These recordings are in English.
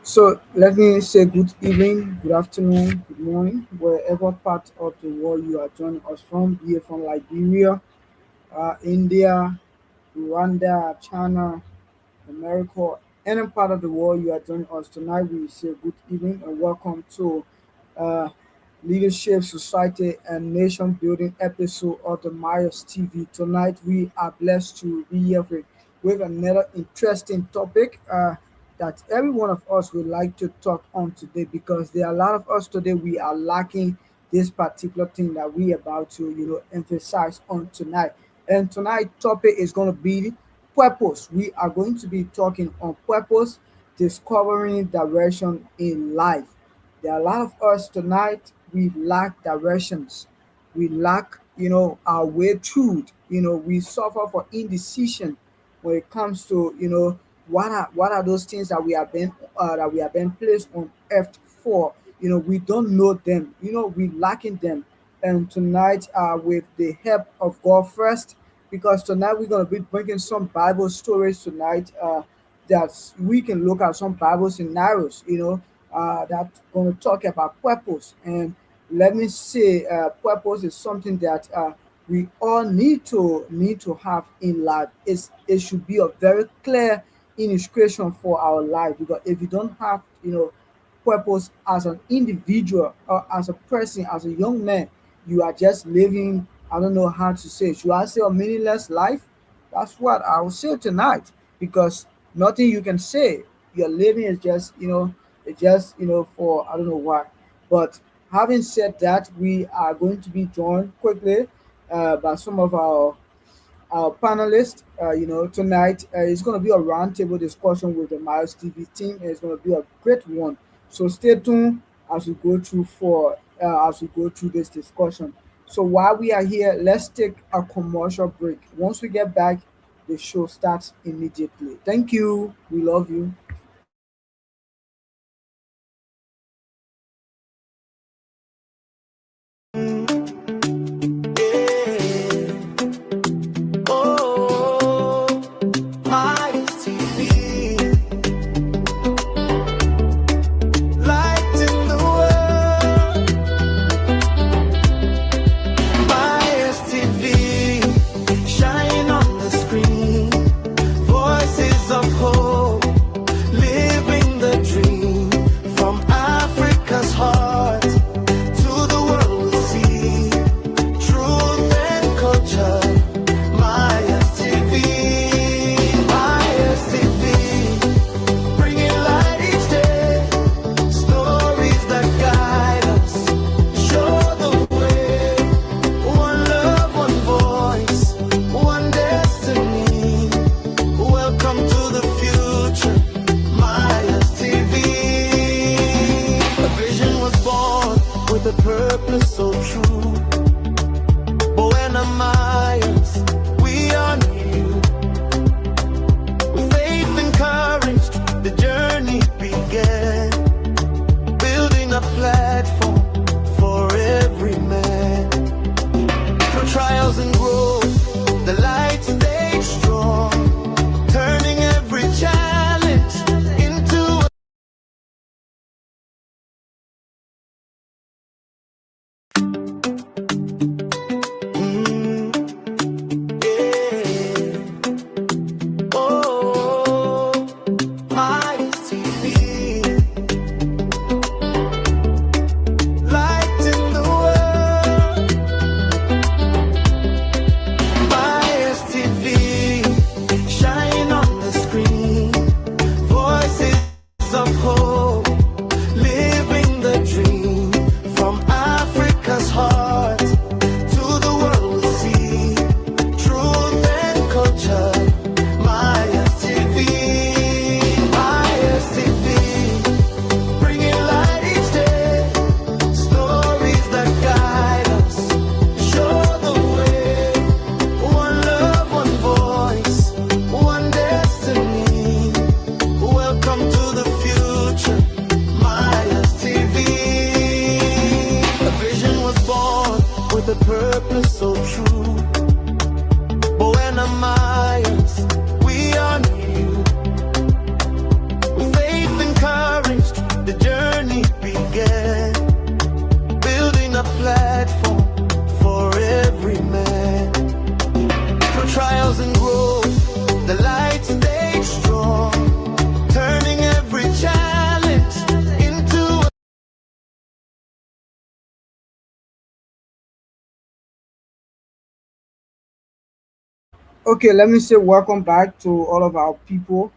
So let me say good evening, good afternoon, good morning, wherever part of the world you are joining us from, be it from Liberia, India, Rwanda, China, America, any part of the world you are joining us tonight. We say good evening and welcome to uh, Leadership, Society, and Nation Building episode of the Myers TV. Tonight, we are blessed to be here with another interesting topic that every one of us would like to talk on today because there are a lot of us today we are lacking this particular thing that we are about to emphasize on tonight. And tonight topic is going to be purpose. We are going to be talking on purpose, discovering direction in life. There are a lot of us tonight, we lack directions. We lack, our way through. We suffer for indecision when it comes to, what are those things that we have been placed on earth for. We don't know them. We lacking them. And tonight, with the help of God first, because tonight we're gonna be bringing some Bible stories tonight. That we can look at some Bible scenarios, that going to talk about purpose. And let me say, purpose is something that we all need to have in life. It should be a very clear illustration for our life because if you don't have, purpose as an individual or as a person, as a young man, you are just living. I don't know how to say. Should I say a meaningless life? That's what I will say tonight because nothing you can say. Your living is just, it's just, for I don't know what. But having said that, we are going to be joined quickly by some of our panelists. Tonight it's going to be a roundtable discussion with the Miles TV team, and it's going to be a great one. So stay tuned as we go through this discussion. So while we are here, let's take a commercial break. Once we get back, the show starts immediately. Thank you. We love you. Oh, my TV, light in the world. My TV, shine on the screen. Voices of hope, living the dream. From Africa's heart to the world we see. Truth and culture. Myers TV, Myers TV, bringing light each day, stories that guide us, show the way, one love, one voice, one destiny, welcome to the future, Myers TV, a vision was born with a purpose so true, Buena Myers, we honor you. With faith and courage, the journey began. Building a platform for every man. Through trials and growth, the light stayed strong. Turning every challenge into yeah. Oh, my TV, light in the world. My TV, shine on the screen. Voices of hope, living the dream. From Africa's heart to the world we see. Truth and culture. Myers TV, Myers TV, bringing light each day, stories that guide us, show the way, one love, one voice, one destiny, welcome to the future, Myers TV, a vision was born with a purpose so true, Buena Myers, we honor you. With faith and courage, Okay, let me say welcome back to all of our people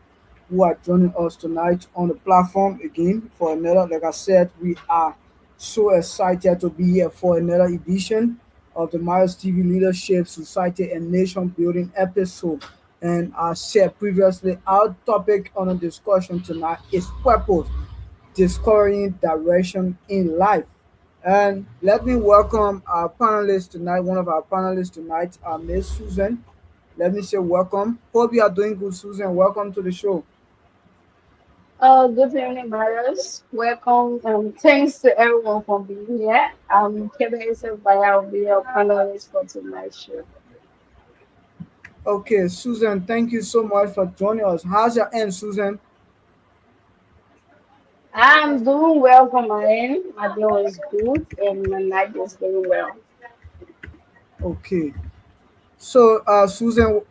who are joining us tonight on the platform again for another. Like I said, we are so excited to be here for another edition of the Miles TV Leadership Society and Nation Building episode. And I said previously, our topic on the discussion tonight is purpose, discovering direction in life. And let me welcome our panelists tonight. One of our panelists tonight, Miss Susan. Let me say welcome. Hope you are doing good, Susan. Welcome to the show. Good evening, Marius. Welcome. Thanks to everyone for being here. I'm Kevin Yusuf Baya. I'll be your panelist for tonight's show. Okay, Susan, thank you so much for joining us. How's your end, Susan? I'm doing well for my end. My day was good and my night is going well. Okay. So, Susan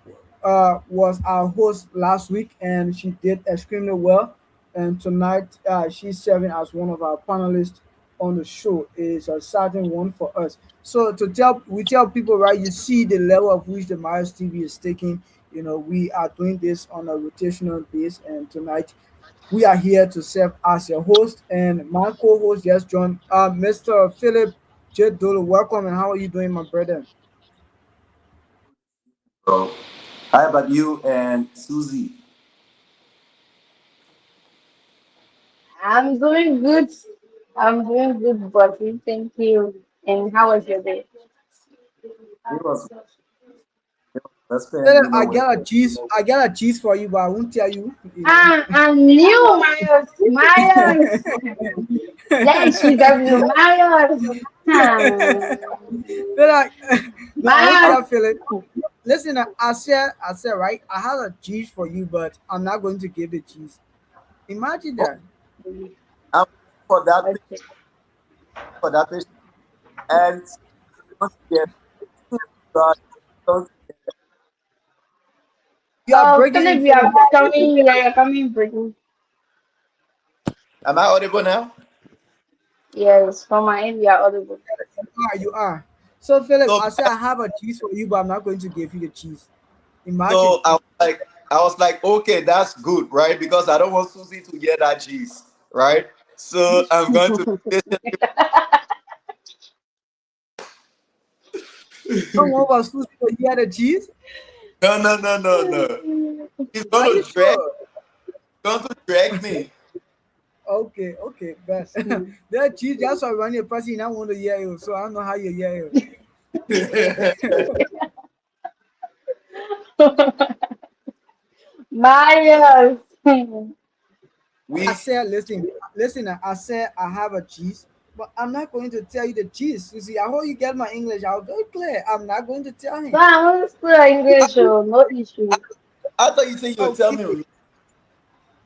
was our host last week and she did extremely well. And tonight, she's serving as one of our panelists on the show. It's a certain one for us. So, we tell people, right, you see the level of which the Myers TV is taking. You know, we are doing this on a rotational base. And tonight, we are here to serve as your host. And my co host just joined, Mr. Philip J. Dolo. Welcome. And how are you doing, my brother? So, how about you and Susie? I'm doing good. I'm doing good, Buffy. Thank you. And how was your day? It was, it was best friend, Philip, you know, with I got a cheese for you, but I won't tell you. You know. I'm new, Marius. Marius. Yes, she's a new Marius. Philip, no, I won't tell Marius. Philip. Listen, I said, right. I have a cheese for you, but I'm not going to give the cheese. Imagine oh, that. I'm for that page, Okay. for that page, and don't get God, don't, You are breaking Philip, in, you Philip. are coming. Yeah, you're coming, Britain. am I audible now? Yes, from my end, you are audible. You are. So, Philip, So, I said I have a cheese for you, but I'm not going to give you the cheese. Imagine. so I was like, okay, that's good, right? Because I don't want Susie to get that cheese, right? So I'm going to Don't want was supposed to hear the cheese. no, no, no, no, no. He's Are going you to drag, sure? going to drag me. Okay, okay, but that cheese just for running a person, I want to hear you, so I don't know how you hear you. Marius. I we said, listen. I said I have a cheese, but I'm not going to tell you the cheese. You see, I hope you get my English out very clear. I'm not going to tell No, him. I'm still English, oh, no issue. I thought you said you would tell Okay. me.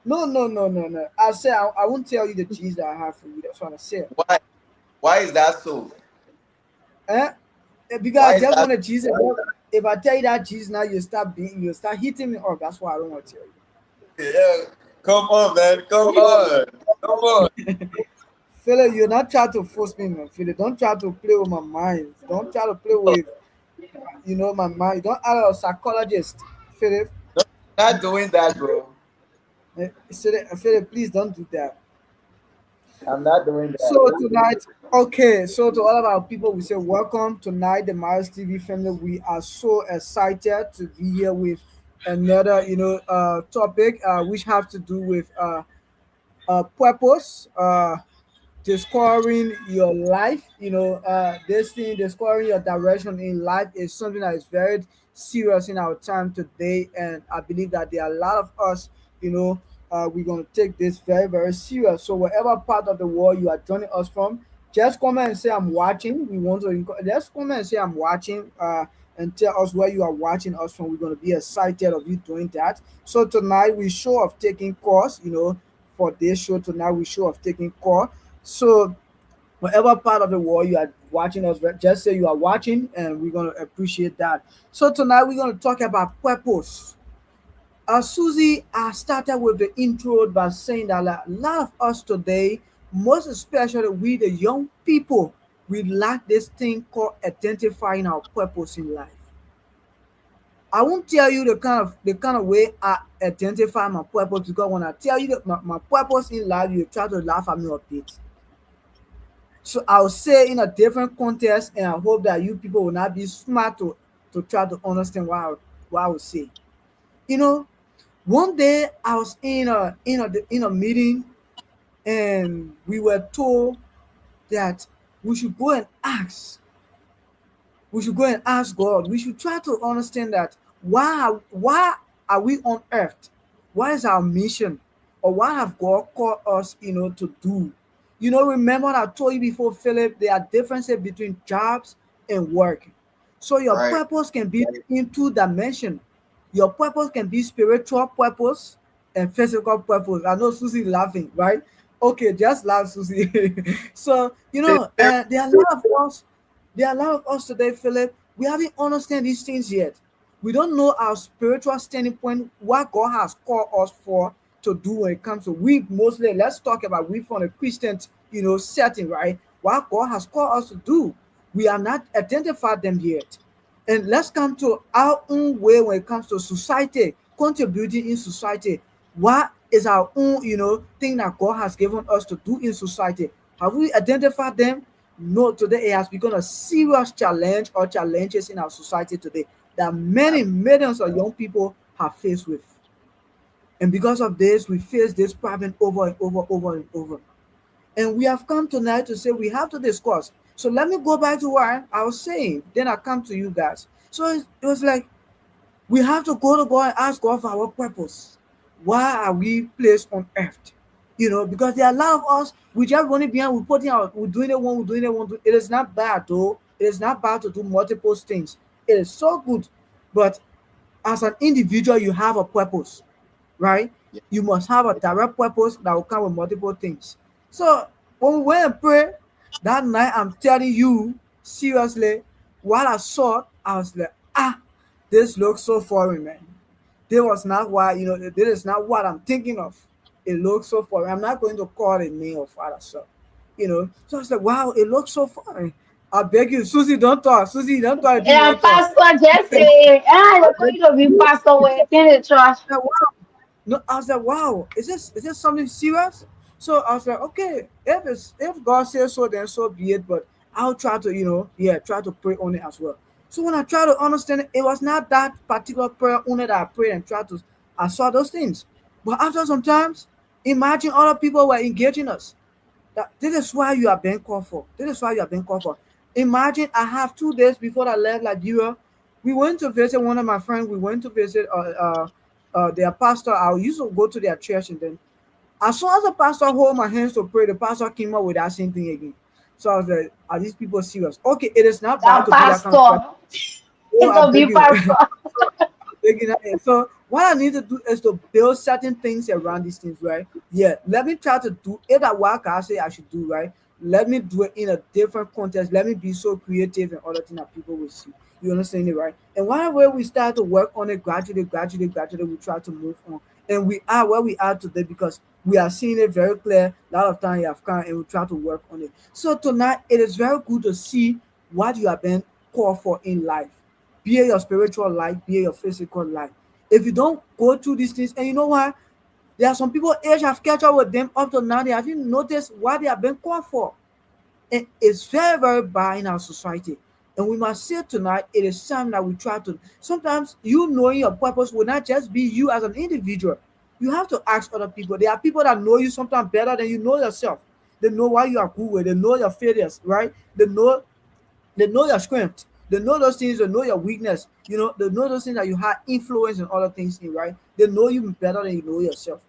No, no, no, no, no. I said I won't tell you the cheese that I have for you. That's what I said. Why? Why is that so? Eh? Because I Why is just that? want the cheese. If I tell you that cheese now, you start hitting me up. That's why I don't want to tell you. Yeah, come on, man. Come on. Come on. Philip, you're not trying to force me, man. Philip, don't try to play with my mind. Don't try to play with, my mind. Don't add a psychologist, Philip. Not doing that, bro. Philip, please don't do that. I'm not doing that. So tonight, okay. So to all of our people, we say welcome tonight, the Miles TV family. We are so excited to be here with another, topic, which have to do with purpose. Discovering your life, this thing, discovering your direction in life is something that is very serious in our time today. And I believe that there are a lot of us, we're going to take this very, very serious. So whatever part of the world you are joining us from, just comment and say I'm watching. We want to just comment and say I'm watching, and tell us where you are watching us from. We're going to be excited of you doing that. So tonight we show of taking course, for this show tonight we show of taking course. So whatever part of the world you are watching us, just say you are watching, and we're gonna appreciate that. So tonight we're gonna talk about purpose. Susie, I started with the intro by saying that a lot of us today, most especially we the young people, we lack this thing called identifying our purpose in life. I won't tell you the kind of way I identify my purpose, because when I tell you that my purpose in life, you try to laugh at me a bit. So I'll say in a different context, and I hope that you people will not be smart to try to understand what I will say. You know, one day I was in a meeting, and we were told that we should go and ask we should go and ask God. We should try to understand that why are we on earth? What is our mission? Or what have God called us, to do? Remember I told you before, Philip, there are differences between jobs and work. So your Right. purpose can be in two dimensions. Your purpose can be spiritual purpose and physical purpose. I know Susie laughing, right? Okay, just laugh, Susie. So, there are a lot of us there are a lot of us today, Philip. We haven't understand these things yet. We don't know our spiritual standing point, what God has called us for to do when it comes to we mostly. Let's talk about we from a Christian, setting, right? What God has called us to do. We are not identified them yet. And let's come to our own way when it comes to society, contributing in society. What is our own, thing that God has given us to do in society? Have we identified them? No, today it has become a serious challenge or challenges in our society today that many millions of young people have faced with. And because of this, we face this problem over and over and over. And we have come tonight to say we have to discuss. So let me go back to what I was saying. Then I come to you guys. So it was like we have to go to God and ask God for our purpose. Why are we placed on earth? Because there are a lot of us, we just running behind, we're putting out, we're doing it one, we're doing it one. It is not bad though. It is not bad to do multiple things. It is so good. But as an individual, you have a purpose, right? Yeah. You must have a direct purpose that will come with multiple things. So when we went and pray that night, I'm telling you, seriously, what I saw, I was like, this looks so foreign, man. This was not what, this is not what I'm thinking of. It looks so foreign. I'm not going to call the name of what I saw. So I was like, wow, it looks so foreign. I beg you, Susie, don't talk. Susie, don't talk if you Yeah, want to talk. Pastor Jesse. I You're beg going to be pastor within the church. you. No, I was like, wow, is this something serious? So I was like, okay, if God says so, then so be it. But I'll try to, try to pray on it as well. So when I try to understand it, it was not that particular prayer only that I prayed and tried to. I saw those things, but after sometimes, imagine other people were engaging us. That this is why you are being called for. This is why you are being called for. Imagine I have 2 days before I left Liberia. We went to visit one of my friends. We went to visit their pastor. I used to go to their church, and then as soon as the pastor hold my hands to pray, the pastor came up with that same thing again. So I was like, are these people serious? Okay, it is not bad That to do that kind of prayer. pastor. Oh, It's I going to beg be you. pastor. Taking that in. So what I need to do is to build certain things around these things, right? Yeah, let me try to do it at what I say I should do, right? Let me do it in a different context. Let me be so creative and other things that people will see. You understand it, right? And whenever we start to work on it gradually, we try to move on. And we are where we are today because we are seeing it very clear. A lot of time you have come and we try to work on it. So tonight it is very good to see what you have been called for in life, be it your spiritual life, be it your physical life. If you don't go through these things, and you know what? There are some people age have catch up with them up to now. They haven't noticed what they have been called for. And it's very, very bad in our society. And we must say tonight, it is time that we try to. Sometimes you knowing your purpose will not just be you as an individual. You have to ask other people. There are people that know you sometimes better than you know yourself. They know what you are good with. They know your failures, right? They know your strength. They know those things. They know your weakness. They know those things that you have influence and other things in, right? They know you better than you know yourself.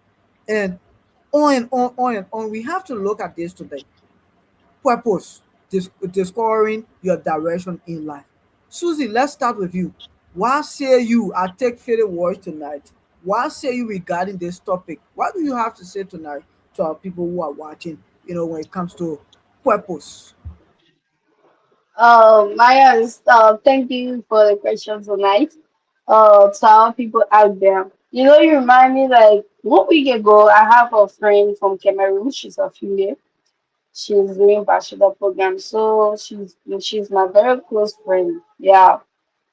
And on and on and on. We have to look at this today. Purpose, discovering your direction in life. Susie, let's start with you. What say you? I take further words tonight. What say you regarding this topic? What do you have to say tonight to our people who are watching? When it comes to purpose. Maya, thank you for the question tonight. To our people out there. You remind me like 1 week ago, I have a friend from Cameroon. She's a female. She's doing bachelor program. So she's my very close friend. Yeah.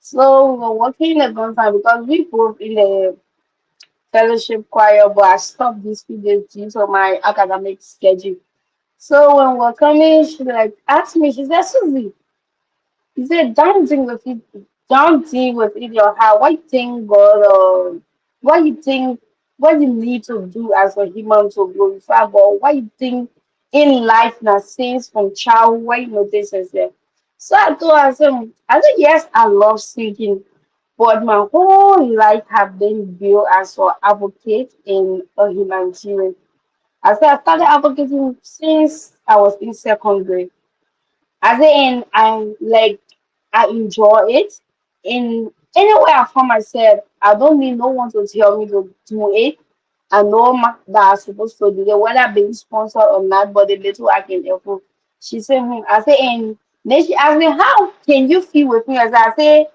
So we were working in the gunfire because we both in the fellowship choir, but I stopped this few days due to my academic schedule. So when we're coming, she like asked me, she said, Susie, he said, don't deal with it your heart. What you think God what you think what you need to do as a human to glorify God? What you think in life now since from childhood, what you notice is there. So I told her, I said, yes, I love singing, but my whole life have been built as an advocate in a humanitarian. I said I started advocating since I was in secondary. As in, I enjoy it. In anywhere I find myself, I don't need no one to tell me to do it. I know that I'm supposed to do it, whether being sponsored or not, but the little I can help. She said, I say, and then she asked me, how can you feel with me? As I say,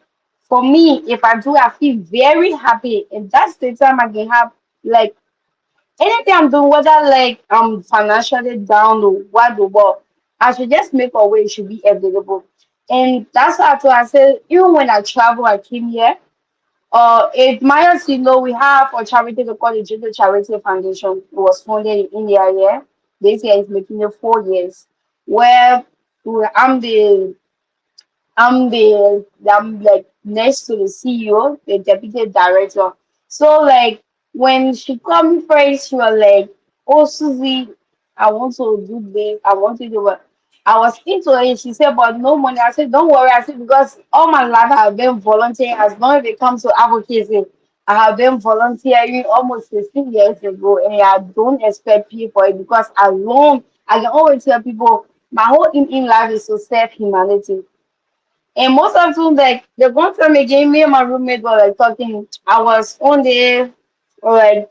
for me, if I do, I feel very happy. And that's the time I can have like anything I'm doing, whether like I'm financially down or what, but I should just make a way it should be available. And that's how I told her, I said, even when I travel, I came here. If Maya you know, we have a charity they call the Judo Charity Foundation. It was founded in India here. This year is making it 4 years. Where I'm the I'm like next to the CEO, the deputy director. So like when she called me first, she was like, "Oh Susie, I want to do this. I want to do what." I was into it. She said, "But no money." I said, "Don't worry." I said because all my life I have been volunteering. As long as it comes to advocacy, I have been volunteering almost 16 years ago, and I don't expect pay for it because alone I can always tell people my whole in life is to serve humanity. And most of them, like the one time again, me and my roommate were like talking. I was on there, like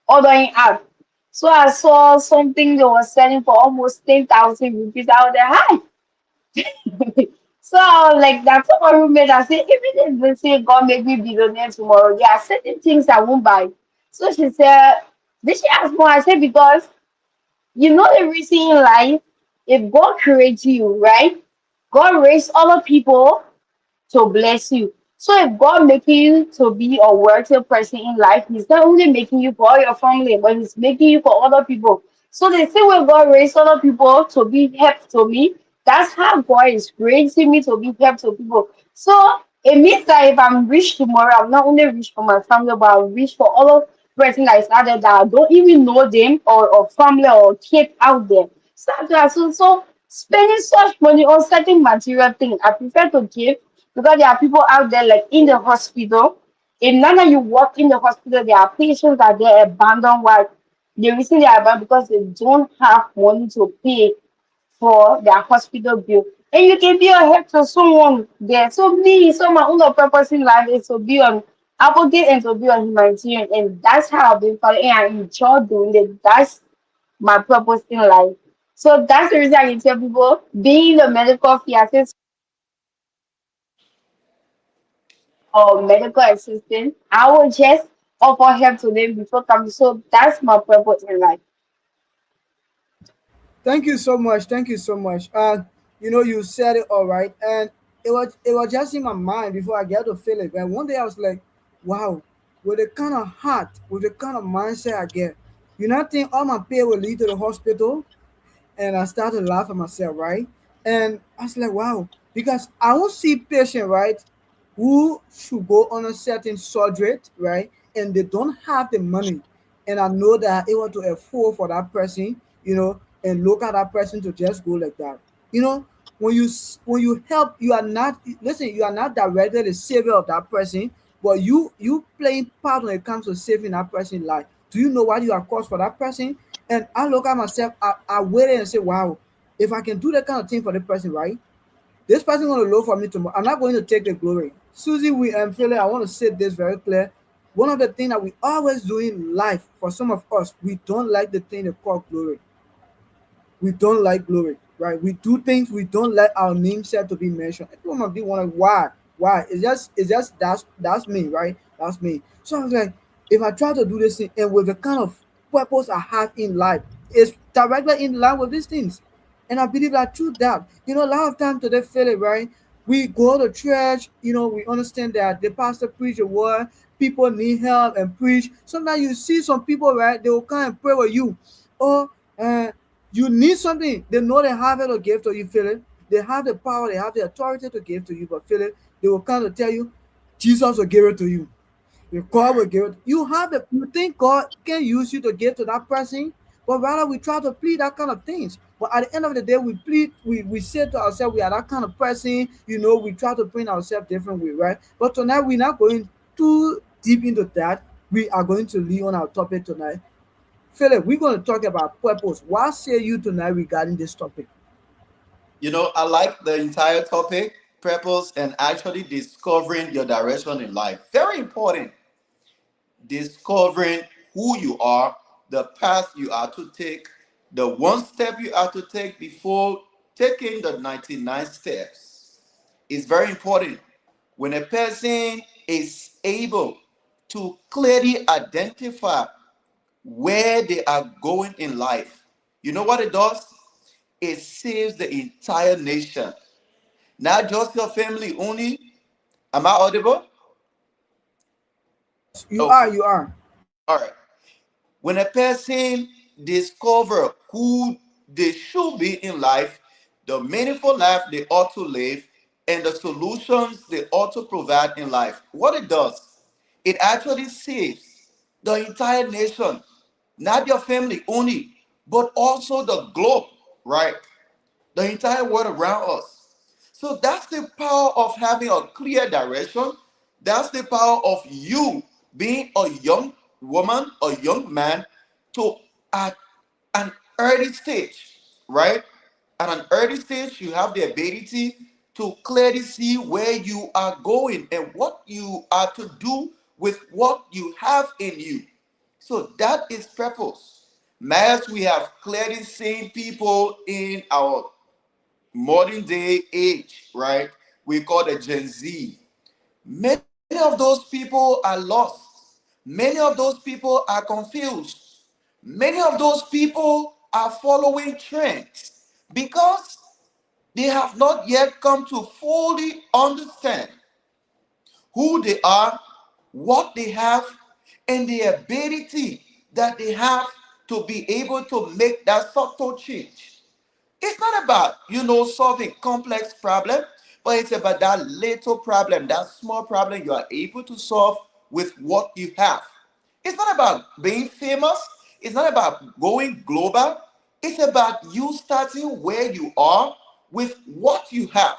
ordering app. So I saw something they were selling for almost 10,000 rupees. I was like, hi. So I was like that's what my roommate. I said, even if they say God make me billionaire tomorrow, there are certain things I won't buy. So she said, did she ask more? I said, because you know the reason in life, if God creates you, right? God raised other people to bless you. So if God making you to be a worthy person in life, He's not only making you for all your family, but He's making you for other people. So the same way God raised other people to be help to me, that's how God is raising me to be help to people. So it means that if I'm rich tomorrow, I'm not only rich for my family, but I'm rich for other person that is out there that I don't even know them or family or kids out there. So spending such money on certain material things, I prefer to give because there are people out there like in the hospital. If none of you work in the hospital, there are patients that they're abandoned. Why the reason they are abandoned because they don't have money to pay for their hospital bill. And you can be a help to someone there. So my own purpose in life is to be an advocate and to be a humanitarian. And that's how I've been following and I enjoy doing it. That's my purpose in life. So that's the reason I can tell people being in the medical field or medical assistant, I will just offer help to them before coming. So that's my purpose in life. Thank you so much. Thank you so much. You said it all right, and it was just in my mind before I get to feel it. And one day I was like, wow, with the kind of heart, with the kind of mindset I get, you not think all my pay will lead to the hospital? And I started to laugh at myself, right? And I was like, wow, because I won't see patient, right, who should go on a certain surgery, right, and they don't have the money, and I know that I want to afford for that person, and look at that person to just go like that, you know. When you help, you are not listen. You are not directly the savior of that person, but you playing part when it comes to saving that person's life. Do you know what you are cost for that person? And I look at myself, I waited and say, wow, if I can do that kind of thing for the person, right? This person going to look for me tomorrow. I'm not going to take the glory. Susie, we Philly, I want to say this very clear. One of the things that we always do in life, for some of us, we don't like the thing they call glory. We don't like glory, right? We do things we don't like our name set to be mentioned. And people might be wondering why. Why? It's just that's me, right? That's me. So I was like, if I try to do this thing and with the kind of purpose I have in life, it's directly in line with these things. And I believe that through that, a lot of time today feel it, right? We go to church, we understand that the pastor preach a word, people need help and preach. Sometimes you see some people, right? They will come and pray with you. Or you need something. They know they have it to give to you, feel it. They have the power, they have the authority to give to you, but feel it. They will come to tell you, Jesus will give it to you. If God will give it, you have it. You think God can use you to give to that person, but rather we try to plead that kind of things. But at the end of the day, we plead, we say to ourselves, we are that kind of person. We try to bring ourselves different way, right? But tonight we're not going too deep into that. We are going to leave on our topic tonight. Philip, we're going to talk about purpose. What say you tonight regarding this topic? I like the entire topic, purpose, and actually discovering your direction in life. Very important. Discovering who you are, the path you are to take, the one step you are to take before taking the 99 steps is very important. When a person is able to clearly identify where they are going in life, you know what it does? It saves the entire nation, not just your family only. Am I audible? You are, Okay. you are. All right. When a person discover who they should be in life, the meaningful life they ought to live, and the solutions they ought to provide in life, what it does, it actually saves the entire nation, not your family only, but also the globe, right? The entire world around us. So that's the power of having a clear direction. That's the power of you being a young woman, a young man, to at an early stage, right? At an early stage, you have the ability to clearly see where you are going and what you are to do with what you have in you. So that is purpose. As we have clearly seen people in our modern day age, right? We call the Gen Z. Many of those people are lost. Many of those people are confused. Many of those people are following trends because they have not yet come to fully understand who they are, what they have, and the ability that they have to be able to make that subtle change. It's not about, solving complex problem, but it's about that little problem, that small problem you are able to solve with what you have. It's not about being famous. It's not about going global. It's about you starting where you are with what you have.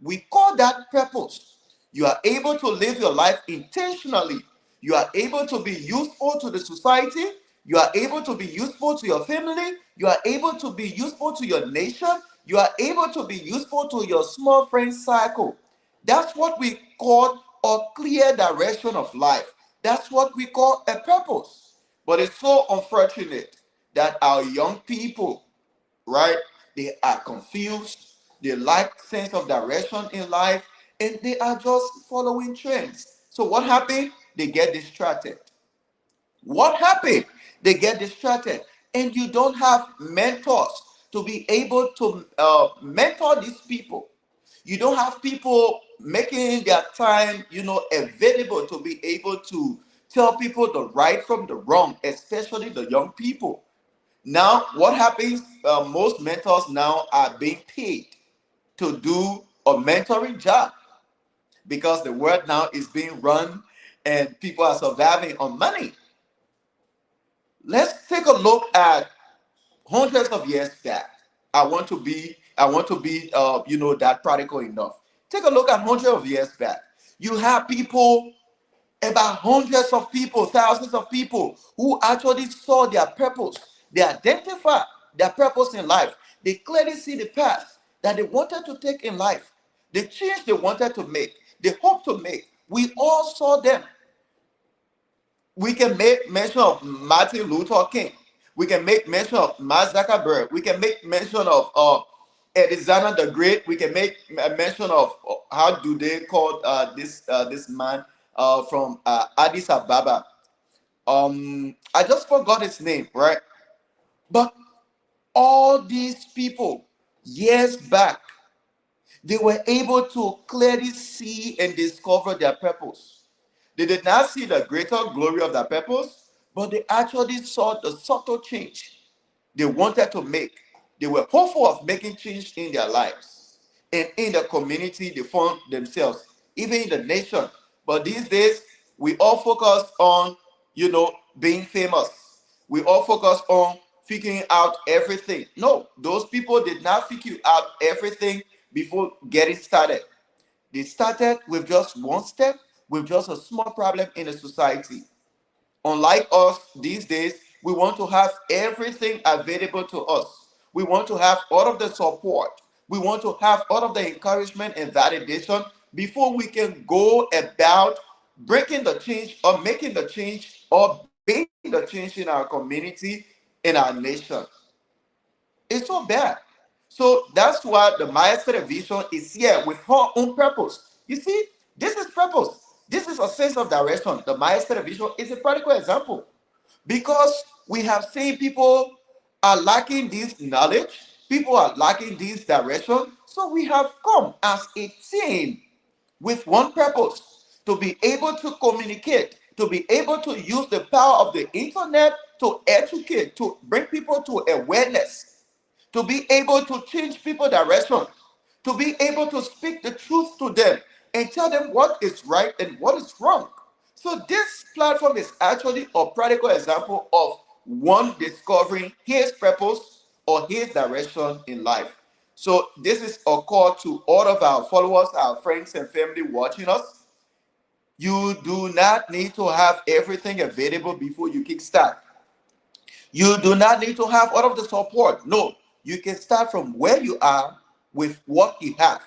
We call that purpose. You are able to live your life intentionally. You are able to be useful to the society. You are able to be useful to your family. You are able to be useful to your nation. You are able to be useful to your small friend circle. That's what we call a clear direction of life. That's what we call a purpose. But it's so unfortunate that our young people, right? They are confused. They lack sense of direction in life, and they are just following trends. So what happened? They get distracted. What happened? They get distracted, and you don't have mentors to be able to mentor these people. You don't have people making their time, available to be able to tell people the right from the wrong, especially the young people. Now, what happens? Most mentors now are being paid to do a mentoring job because the world now is being run and people are surviving on money. Let's take a look at hundreds of years back. I want to be that practical enough. Take a look at hundreds of years back. You have people, about hundreds of people, thousands of people who actually saw their purpose. They identify their purpose in life. They clearly see the path that they wanted to take in life, the change they wanted to make, the hope to make. We all saw them. We can make mention of Martin Luther King. We can make mention of Mark Zuckerberg. We can make mention of Alexander the Great. We can make mention of how do they call this man from Addis Ababa. I just forgot his name, right? But all these people years back, They were able to clearly see and discover their purpose. They did not see the greater glory of their purpose, but they actually saw the subtle change they wanted to make. They were hopeful of making change in their lives and in the community they found themselves, even in the nation. But these days, we all focus on, being famous. We all focus on figuring out everything. No, those people did not figure out everything before getting started. They started with just one step, with just a small problem in the society. Unlike us these days, we want to have everything available to us. We want to have all of the support. We want to have all of the encouragement and validation before we can go about breaking the change or making the change or being the change in our community, in our nation. It's so bad. So that's why the Maestro Vision is here with her own purpose. You see, this is purpose. This is a sense of direction. The Maestro Vision is a practical example because we have seen people are lacking this knowledge, people are lacking this direction. So we have come as a team with one purpose to be able to communicate, to be able to use the power of the internet to educate, to bring people to awareness, to be able to change people's direction, to be able to speak the truth to them and tell them what is right and what is wrong. So this platform is actually a practical example of one discovering his purpose or his direction in life. So this is a call to all of our followers, our friends and family watching us. You do not need to have everything available before you kickstart. You do not need to have all of the support. No, you can start from where you are with what you have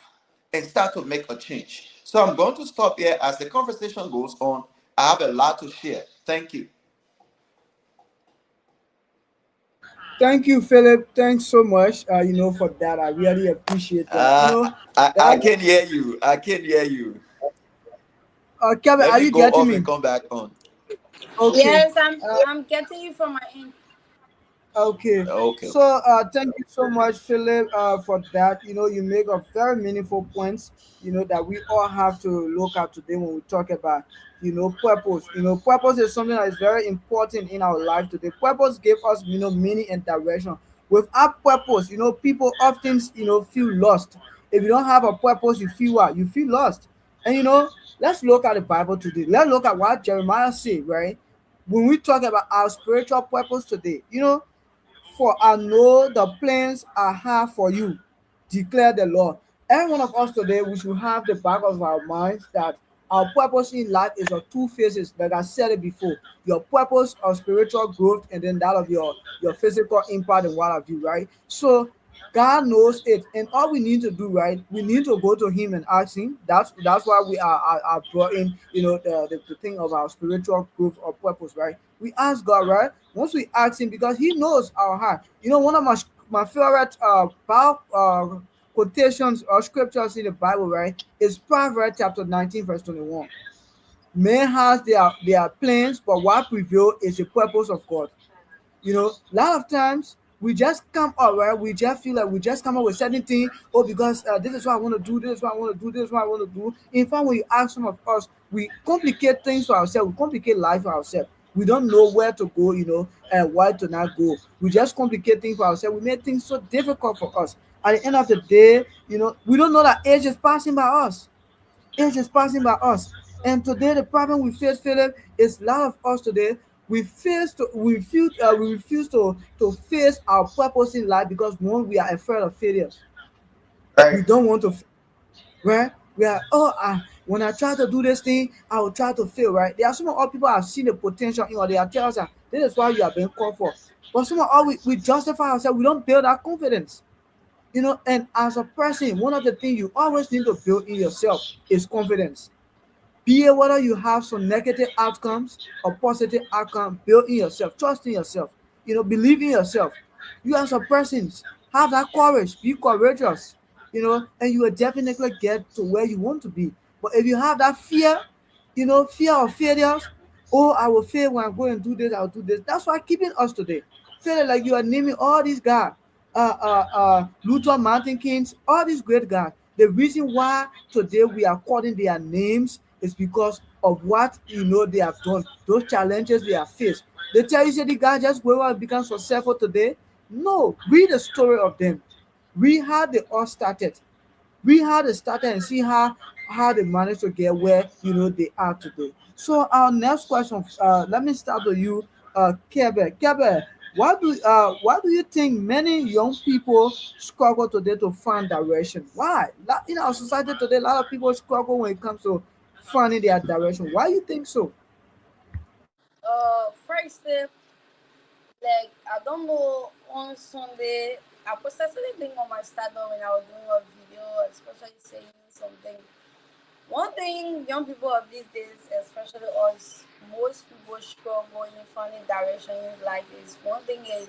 and start to make a change. So I'm going to stop here as the conversation goes on. I have a lot to share. Thank you. Thank you, Philip. Thanks so much. For that. I really appreciate that. Uh, I That can hear you. I can hear you. Kevin, Let are me you go getting off and me? come back on. Okay. Yes, I'm Uh, I'm getting you from my end. Okay. Okay. So thank you so much, Philip, for that. You make a very meaningful points, that we all have to look at today when we talk about, purpose. Purpose is something that is very important in our life today. Purpose gave us, meaning and direction. Without purpose, people often, feel lost. If you don't have a purpose, you feel what? You feel lost. And let's look at the Bible today. Let's look at what Jeremiah said, right? When we talk about our spiritual purpose today, for I know the plans I have for you, declare the Lord. Every one of us today, we should have the back of our minds that our purpose in life is of two phases. Like I said it before, your purpose of spiritual growth and then that of your physical impact and what have you, right? So God knows it, and all we need to do, right? We need to go to Him and ask Him. That's why we are brought in, the thing of our spiritual growth or purpose, right? We ask God, right? Once we ask Him, because He knows our heart. One of my favorite Bible quotations or scriptures in the Bible, right, is Proverbs chapter 19, verse 21. Man has their plans, but what prevails is the purpose of God. A lot of times we just come up, right? We just feel like we just come up with certain thing. Oh, because this is what I want to do. This is what I want to do. This is what I want to do. In fact, when you ask some of us, we complicate things for ourselves. We complicate life for ourselves. We don't know where to go, and why to not go. We just complicate things for ourselves. We make things so difficult for us. At the end of the day, we don't know that age is passing by us. Age is passing by us. And today the problem we face, Philip, is a lot of us today. We refuse to face our purpose in life because one, we are afraid of failures. We Right. don't want to, right? We are, when I try to do this thing, I will try to fail, right? There are some of our people have seen the potential in what they are telling us that this is why you are being called for. But some of us, we justify ourselves, we don't build our confidence. And as a person, one of the things you always need to build in yourself is confidence. Be it whether you have some negative outcomes or positive outcome, build in yourself, trust in yourself, believe in yourself. You as a person, have that courage, be courageous, and you will definitely get to where you want to be. But if you have that fear, fear of failures, oh, I will fail when I'm going to do this, I'll do this. That's why keeping us today. Feeling like you are naming all these guys, Luther Mountain Kings, all these great guys. The reason why today we are calling their names is because of what they have done, those challenges they have faced. They tell you say the guy just go out and become successful today. No, read the story of them. Read how they all started. Read how they started and see how they managed to get where they are today. So our next question, let me start with you, Kebe. Kebe, why do you think many young people struggle today to find direction? Why? In our society today, a lot of people struggle when it comes to finding their direction. Why you think so? First step, like I don't know, on Sunday I posted something on my Instagram when I was doing a video, especially saying something. One thing young people of these days, especially us, most people struggle in finding direction in life is one thing is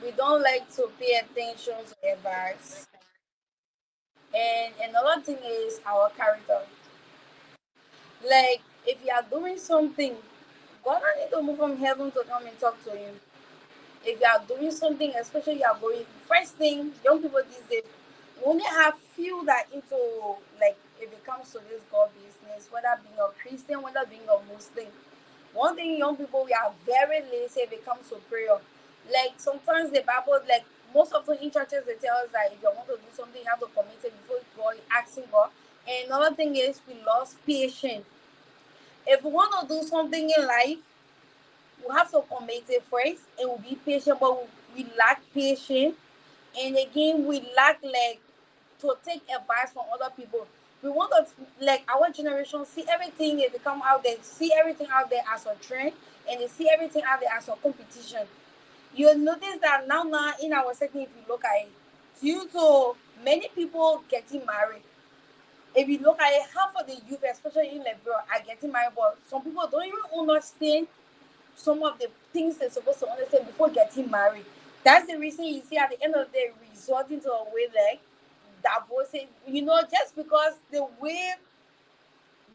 we don't like to pay attention to advice. And another thing is our character. Like if you are doing something, God don't need to move from heaven to come and talk to you. If you are doing something, especially you are going first thing, young people these days we only have few that into like if it comes to this God business, whether being a Christian, whether being a Muslim. One thing young people we are very lazy if it comes to prayer. Like sometimes the Bible like most of the in churches they tell us that if you want to do something you have to commit it before God asking God. And another thing is we lost patience. If we want to do something in life, we have to commit it first and we'll be patient, but we lack patience. And again, we lack like to take advice from other people. We want to like our generation see everything they come out there, see everything out there as a trend, and they see everything out there as a competition. You'll notice that now in our setting, if you look at it, due to many people getting married. If you look at it, half of the youth, especially in Liberia, are getting married, but some people don't even understand some of the things they're supposed to understand before getting married. That's the reason you see at the end of the day resorting to a way like divorcing, just because the way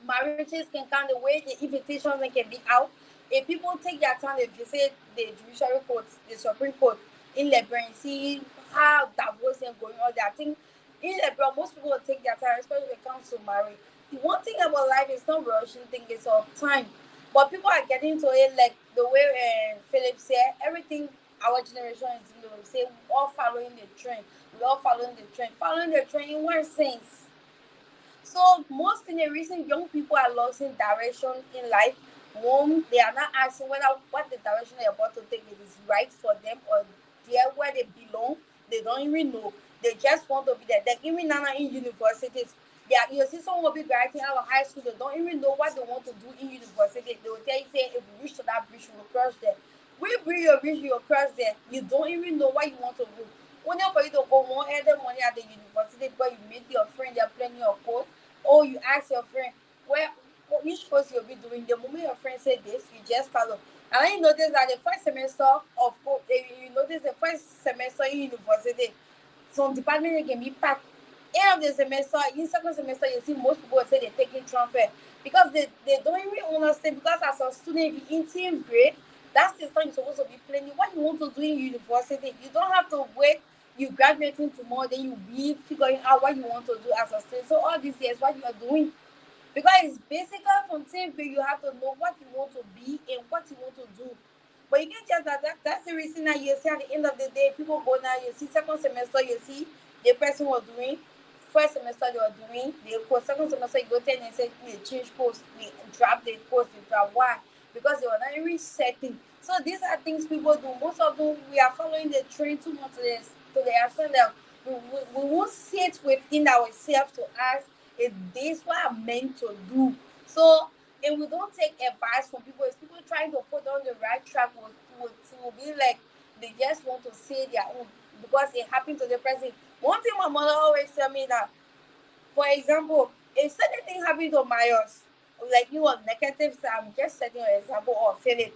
marriages can come, the way the invitations can be out. If people take their time, if you say the judiciary court, the Supreme Court in Liberia, and see how divorce is going on there, I think in Liberia, most people will take their time, especially when it comes to marriage. The one thing about life is not rushing thing, it's of time. But people are getting to it like the way Philip said, everything our generation is doing, we say we all following the trend. We all following the trend. Following the trend in one sense. So most in the reason young people are losing direction in life, one, they are not asking whether what the direction they're about to take it is right for them or they're where they belong. They don't even know. They just want to be there. Like even now in universities, you see someone will be graduating out of high school, they don't even know what they want to do in university. They will tell you, say, if we reach to that bridge, we will cross there. We bring your bridge, you will cross there. You don't even know what you want to do. Only for you to go more the money at the university because you meet your friend, they're playing your code, or you ask your friend, where which course you'll be doing. The moment your friend said this, you just follow. And then you notice that the first semester of you notice the first semester in university, some department can be packed. End of the semester, in second semester, you see most people say they're taking transfer because they don't even understand. Because as a student, if you're in 10th grade, that's the time you're supposed to be planning what you want to do in university. You don't have to wait. You graduating tomorrow, then you be figuring out what you want to do as a student. So all these years, what you are doing, because it's basically from 10th grade, you have to know what you want to be and what you want to do. But you can't just that's the reason that you see at the end of the day, people go now, you see second semester, you see the person was doing, first semester they were doing, the course, second semester you go tell and say they change course, they drop the course, they drop why? Because they were not resetting. So these are things people do. Most of them we are following the trend too much to the extent that we won't sit within ourselves to ask is this what I'm meant to do? So and we don't take advice from people. It's people trying to put on the right track will be like they just want to say their own because it happened to the person. One thing my mother always tell me that, for example, if certain thing happened to Myers, like you on negative side, I'm just setting an example of Philip,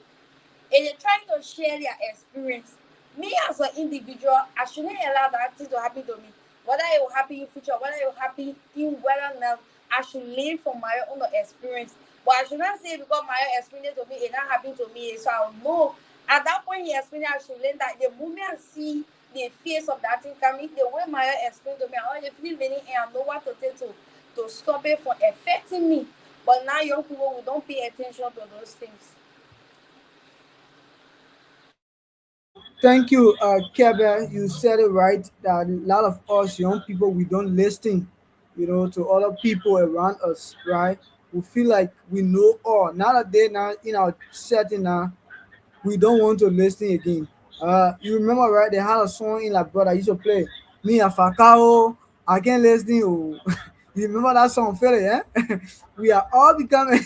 and they're trying to share their experience. Me as an individual, I shouldn't allow that thing to happen to me. Whether it will happen in future, whether it will happen in whether now, I should learn from my own experience. But I should not say because my experience to me, it not happen to me, so I'll know. At that point, he explained I should learn that the moment I see the face of that thing coming, the way Maya explained to me, I already feel meaning and I know what to take to stop it from affecting me. But now young people, we don't pay attention to those things. Thank you, Kebe. You said it right. That a lot of us young people we don't listen, to other people around us, right? We feel like we know all. Nowadays, now in our setting now, we don't want to listen again. You remember, right? They had a song in like brother used to play. Me and Fakao, I can't listen. Oh. You remember that song, Philip? Yeah. We are all becoming.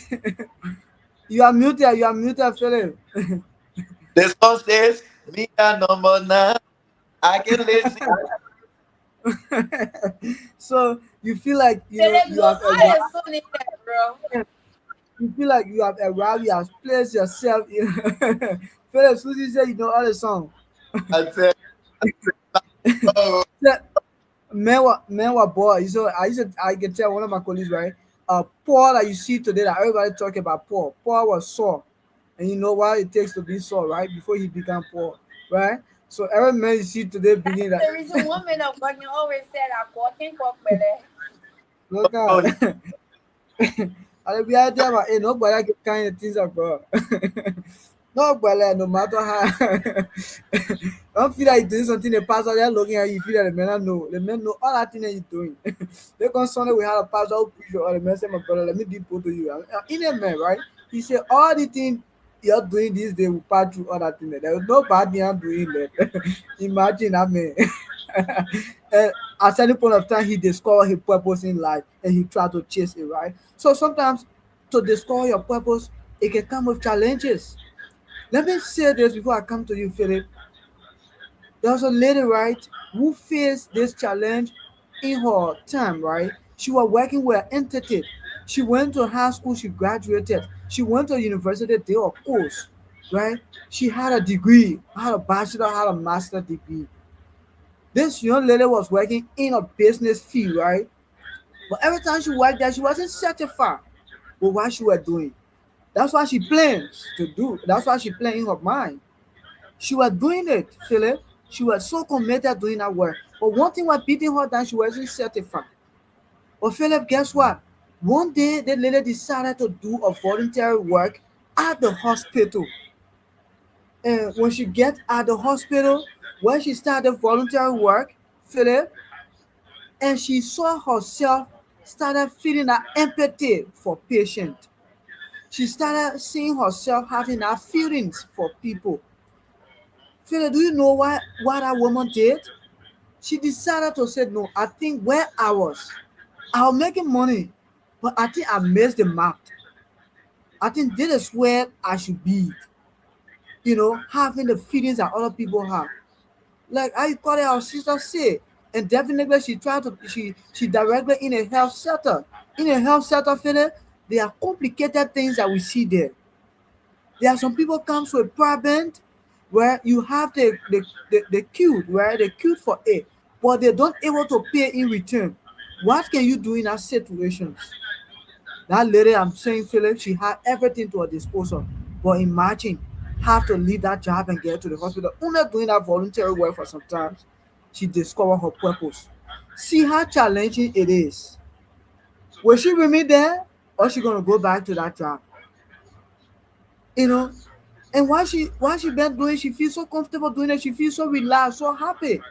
You are muted. You are muted, Philip. The song says, "Me a number nine. I can listen." So you feel like Philip, you no, have all arrived. is so needed, bro. You feel like you have arrived. You have placed yourself. Philip, Susie said you know all the song. I said, "Oh, Yeah, man, what boy? So I can tell one of my colleagues, right? Paul that you see today that everybody talk about Paul. Paul was Saul, and you know what it takes to be Saul, right? Before he became Paul, right? So every man you see today begin That's that. the reason one man of God can always say that walking cock belly. Look oh, out. And we are there, but nobody get kind of things up, bro. Nobody, no matter how. Don't feel like you're doing something, the pastor they're looking at you, you feel that the men don't know. The men know all that thing that you're doing. They come Sunday, we had a pastor who preach all the men say, my brother, let me deep to you. In a man, right? He said, all the things you're doing this day will pass through all that thing. There was no bad thing I'm doing that. Imagine that man. And at certain point of time, he discovered his purpose in life and he tried to chase it, right? So sometimes to discover your purpose, it can come with challenges. Let me say this before I come to you, Philip. There was a lady, right, who faced this challenge in her time, right? She was working with an entity. She went to high school, she graduated. She went to university, did a course, right? She had a degree, had a bachelor, had a master degree. This young lady was working in a business field, right? But every time she worked there, she wasn't satisfied with what she was doing. That's what she plans to do. That's what she planned in her mind. She was doing it, Philip. She was so committed doing that work. But one thing was beating her down, she wasn't certified. But Philip, guess what? One day the lady decided to do a voluntary work at the hospital. And when she get at the hospital, when she started voluntary work, Philip, and she saw herself started feeling that empathy for patient. She started seeing herself having that feelings for people. Philip, do you know what that woman did? She decided to say, no, I think where I was, I was making money, but I think I missed the mark. I think this is where I should be, having the feelings that other people have. Like I call it our sister say. And definitely she tried to she directly in a health center. In a health center, Philip, there are complicated things that we see there. There are some people comes with problem where you have the queue, where they queue for it, but they don't able to pay in return. What can you do in that situation? That lady I'm saying, Philip, she had everything to her disposal. But imagine have to leave that job and get to the hospital. Only doing that voluntary work for some time, she discovered her purpose. See how challenging it is. Will she remain there or she gonna go back to that job? You know, and why she been doing, she feels so comfortable doing it, she feels so relaxed, so happy.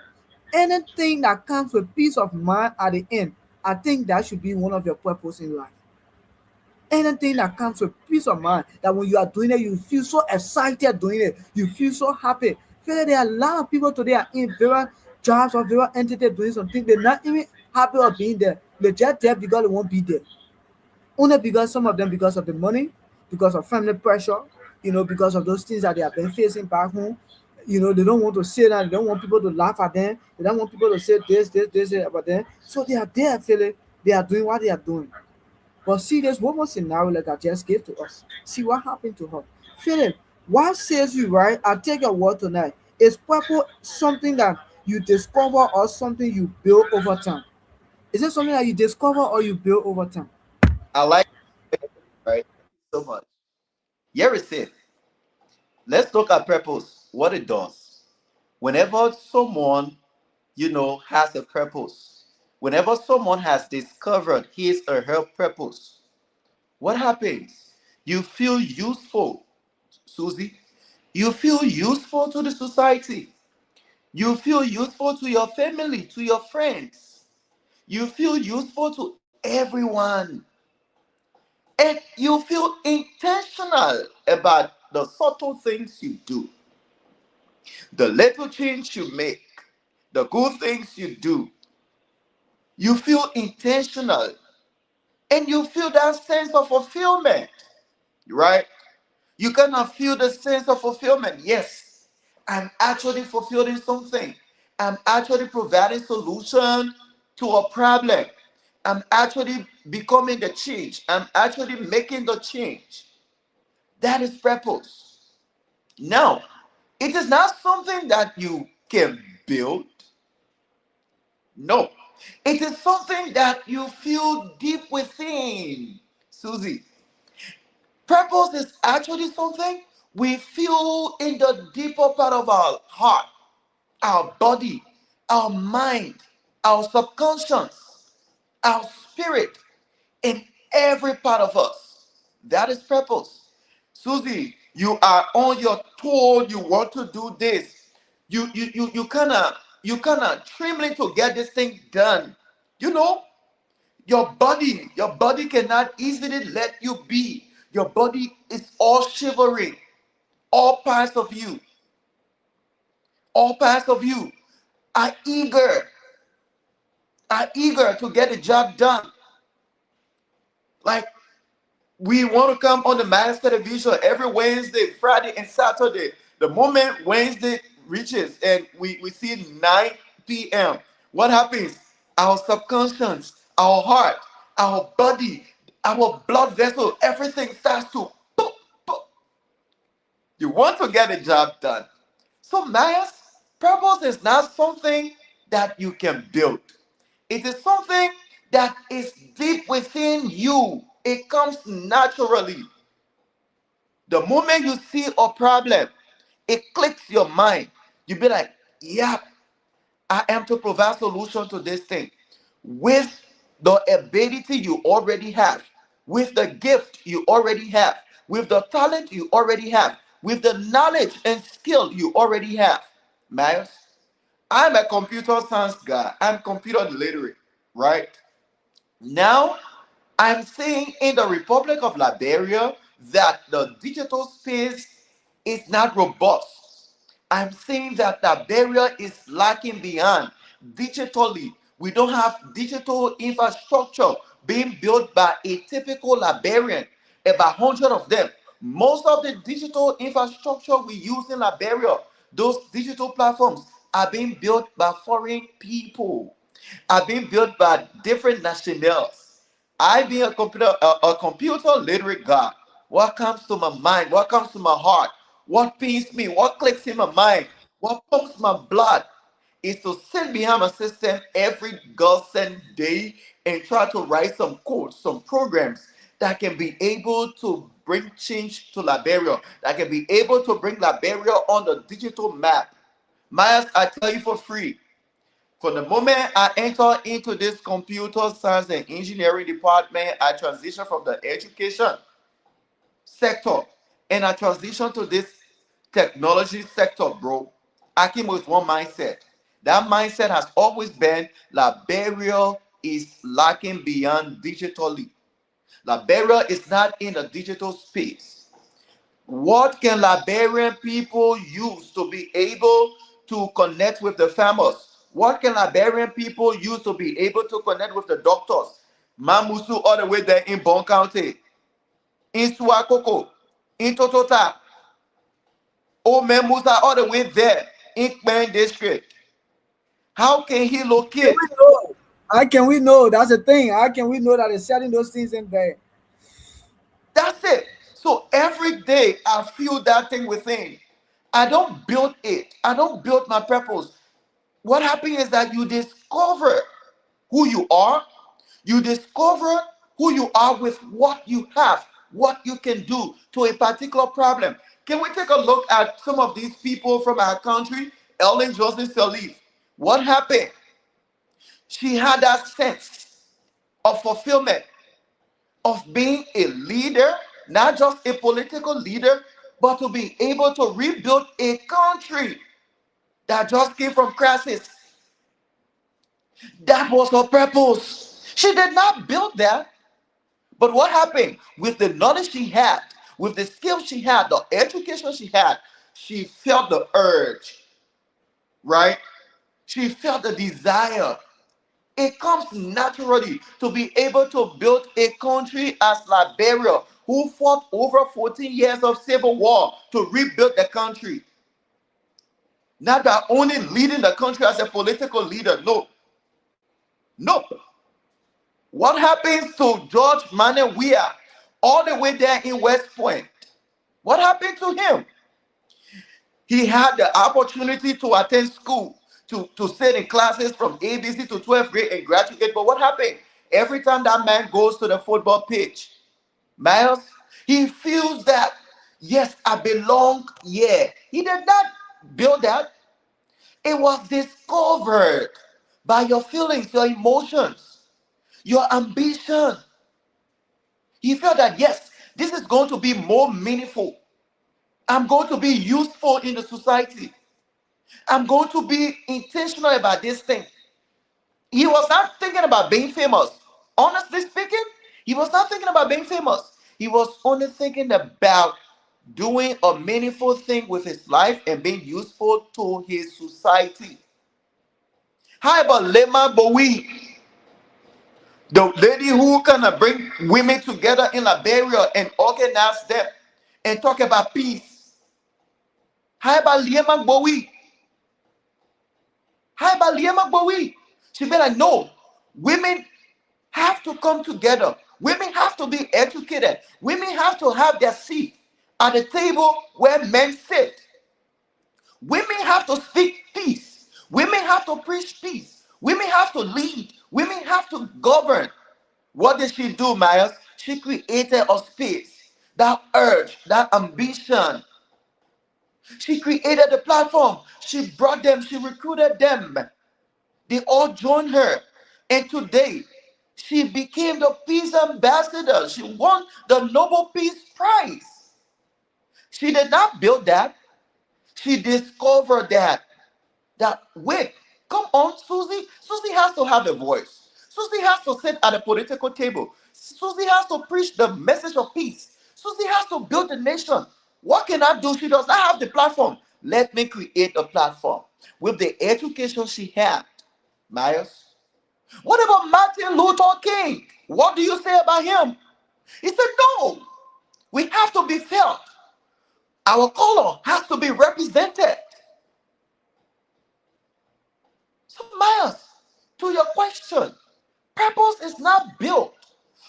Anything that comes with peace of mind at the end, I think that should be one of your purpose in life. Anything that comes with peace of mind, that when you are doing it, you feel so excited doing it, you feel so happy. Feel like there are a lot of people today are in various jobs or various entities doing something, they're not even happy of being there. They're just there because they won't be there. Only because some of them because of the money, because of family pressure, because of those things that they have been facing back home. They don't want to say that, they don't want people to laugh at them, they don't want people to say this about them. So they are there feeling they are doing what they are doing. But see this one more scenario like I just gave to us. See what happened to her. Philip, what says you right? I take your word tonight. Is purple something that you discover or something you build over time? Is it something that you discover or you build over time? I like it, right? So much. Here is it. Let's look at purpose, what it does. Whenever someone, has a purpose, whenever someone has discovered his or her purpose, what happens? You feel useful, Susie. You feel useful to the society. You feel useful to your family, to your friends. You feel useful to everyone. And you feel intentional about the subtle things you do, the little change you make, the good things you do. You feel intentional and you feel that sense of fulfillment, right? You cannot feel the sense of fulfillment. Yes, I'm actually fulfilling something. I'm actually providing solution to a problem. I'm actually becoming the change. I'm actually making the change. That is purpose. Now, it is not something that you can build. No. It is something that you feel deep within. Susie, purpose is actually something we feel in the deeper part of our heart, our body, our mind, our subconscious, our spirit, in every part of us. That is purpose. Susie, you are on your tour, you want to do this. You kinda trembling to get this thing done. You know, your body cannot easily let you be. Your body is all shivering. All parts of you, all parts of you are eager, to get the job done. Like, we want to come on the Mass Television every Wednesday, Friday, and Saturday. The moment Wednesday reaches and we see 9 p.m., what happens? Our subconscious, our heart, our body, our blood vessel, everything starts to boop, boop. You want to get a job done. So, Mayas, purpose is not something that you can build. It is something that is deep within you. It comes naturally. The moment you see a problem, it clicks your mind. You be like, yeah, I am to provide solution to this thing with the ability you already have, with the gift you already have, with the talent you already have, with the knowledge and skill you already have. Miles, I'm a computer science guy. I'm computer literate, right? Now, I'm seeing in the Republic of Liberia that the digital space is not robust. I'm seeing that Liberia is lacking behind digitally. We don't have digital infrastructure being built by a typical Liberian, about 100 of them. Most of the digital infrastructure we use in Liberia, those digital platforms, are being built by foreign people, are being built by different nationals. I being a computer literate guy. What comes to my mind? What comes to my heart? What pains me? What clicks in my mind? What pumps my blood? Is to sit behind a system every godsend day and try to write some code, some programs that can be able to bring change to Liberia, that can be able to bring Liberia on the digital map. Myers, I tell you for free, from the moment I enter into this computer science and engineering department, I transition from the education sector and I transition to this technology sector, bro. I came with one mindset. That mindset has always been Liberia is lacking beyond digitally. Liberia is not in the digital space. What can Liberian people use to be able to connect with the farmers? What can Liberian people use to be able to connect with the doctors? Mamusu all the way there in Bon County, in Suakoko, in Totota, Omemusa all the way there in Kpen District. How can he Can locate? we know? How can we know? That's the thing. How can we know that it's selling those things in there? That's it. So every day I feel that thing within. I don't build it. I don't build my purpose. What happens is that you discover who you are. You discover who you are with what you have, what you can do to a particular problem. Can we take a look at some of these people from our country? Ellen Johnson Sirleaf. What happened? She had that sense of fulfillment, of being a leader, not just a political leader, but to be able to rebuild a country that just came from crisis. That was her purpose. She did not build that. But what happened with the knowledge she had, with the skills she had, the education she had, she felt the urge, right? She felt the desire. It comes naturally to be able to build a country as Liberia, who fought over 14 years of civil war to rebuild the country. Not that only leading the country as a political leader. No. No. What happens to George Manuel Weah all the way there in West Point? What happened to him? He had the opportunity to attend school, to sit in classes from ABC to 12th grade and graduate. But what happened? Every time that man goes to the football pitch, Miles, he feels that, yes, I belong here. He did not build that. It was discovered by your feelings, your emotions, your ambition. He felt that, yes, this is going to be more meaningful. I'm going to be useful in the society. I'm going to be intentional about this thing. He was not thinking about being famous. Honestly speaking, he was not thinking about being famous. He was only thinking about doing a meaningful thing with his life and being useful to his society. How about Lema Bowie, the lady who kind of bring women together in Liberia and organize them and talk about peace? How about Lema Bowie? How about Lema Bowie? She be like, no, women have to come together. Women have to be educated. Women have to have their seat at the table where men sit. Women have to speak peace. Women have to preach peace. Women have to lead. Women have to govern. What did she do, Myers? She created a space, that urge, that ambition. She created a platform. She brought them. She recruited them. They all joined her. And today, she became the peace ambassador. She won the Nobel Peace Prize. She did not build that. She discovered that. That, wait, come on, Susie. Susie has to have a voice. Susie has to sit at a political table. Susie has to preach the message of peace. Susie has to build the nation. What can I do? She does not have the platform. Let me create a platform. With the education she had, Myers. What about Martin Luther King? What do you say about him? He said, no, we have to be felt. Our color has to be represented. So, Myers, to your question, purpose is not built,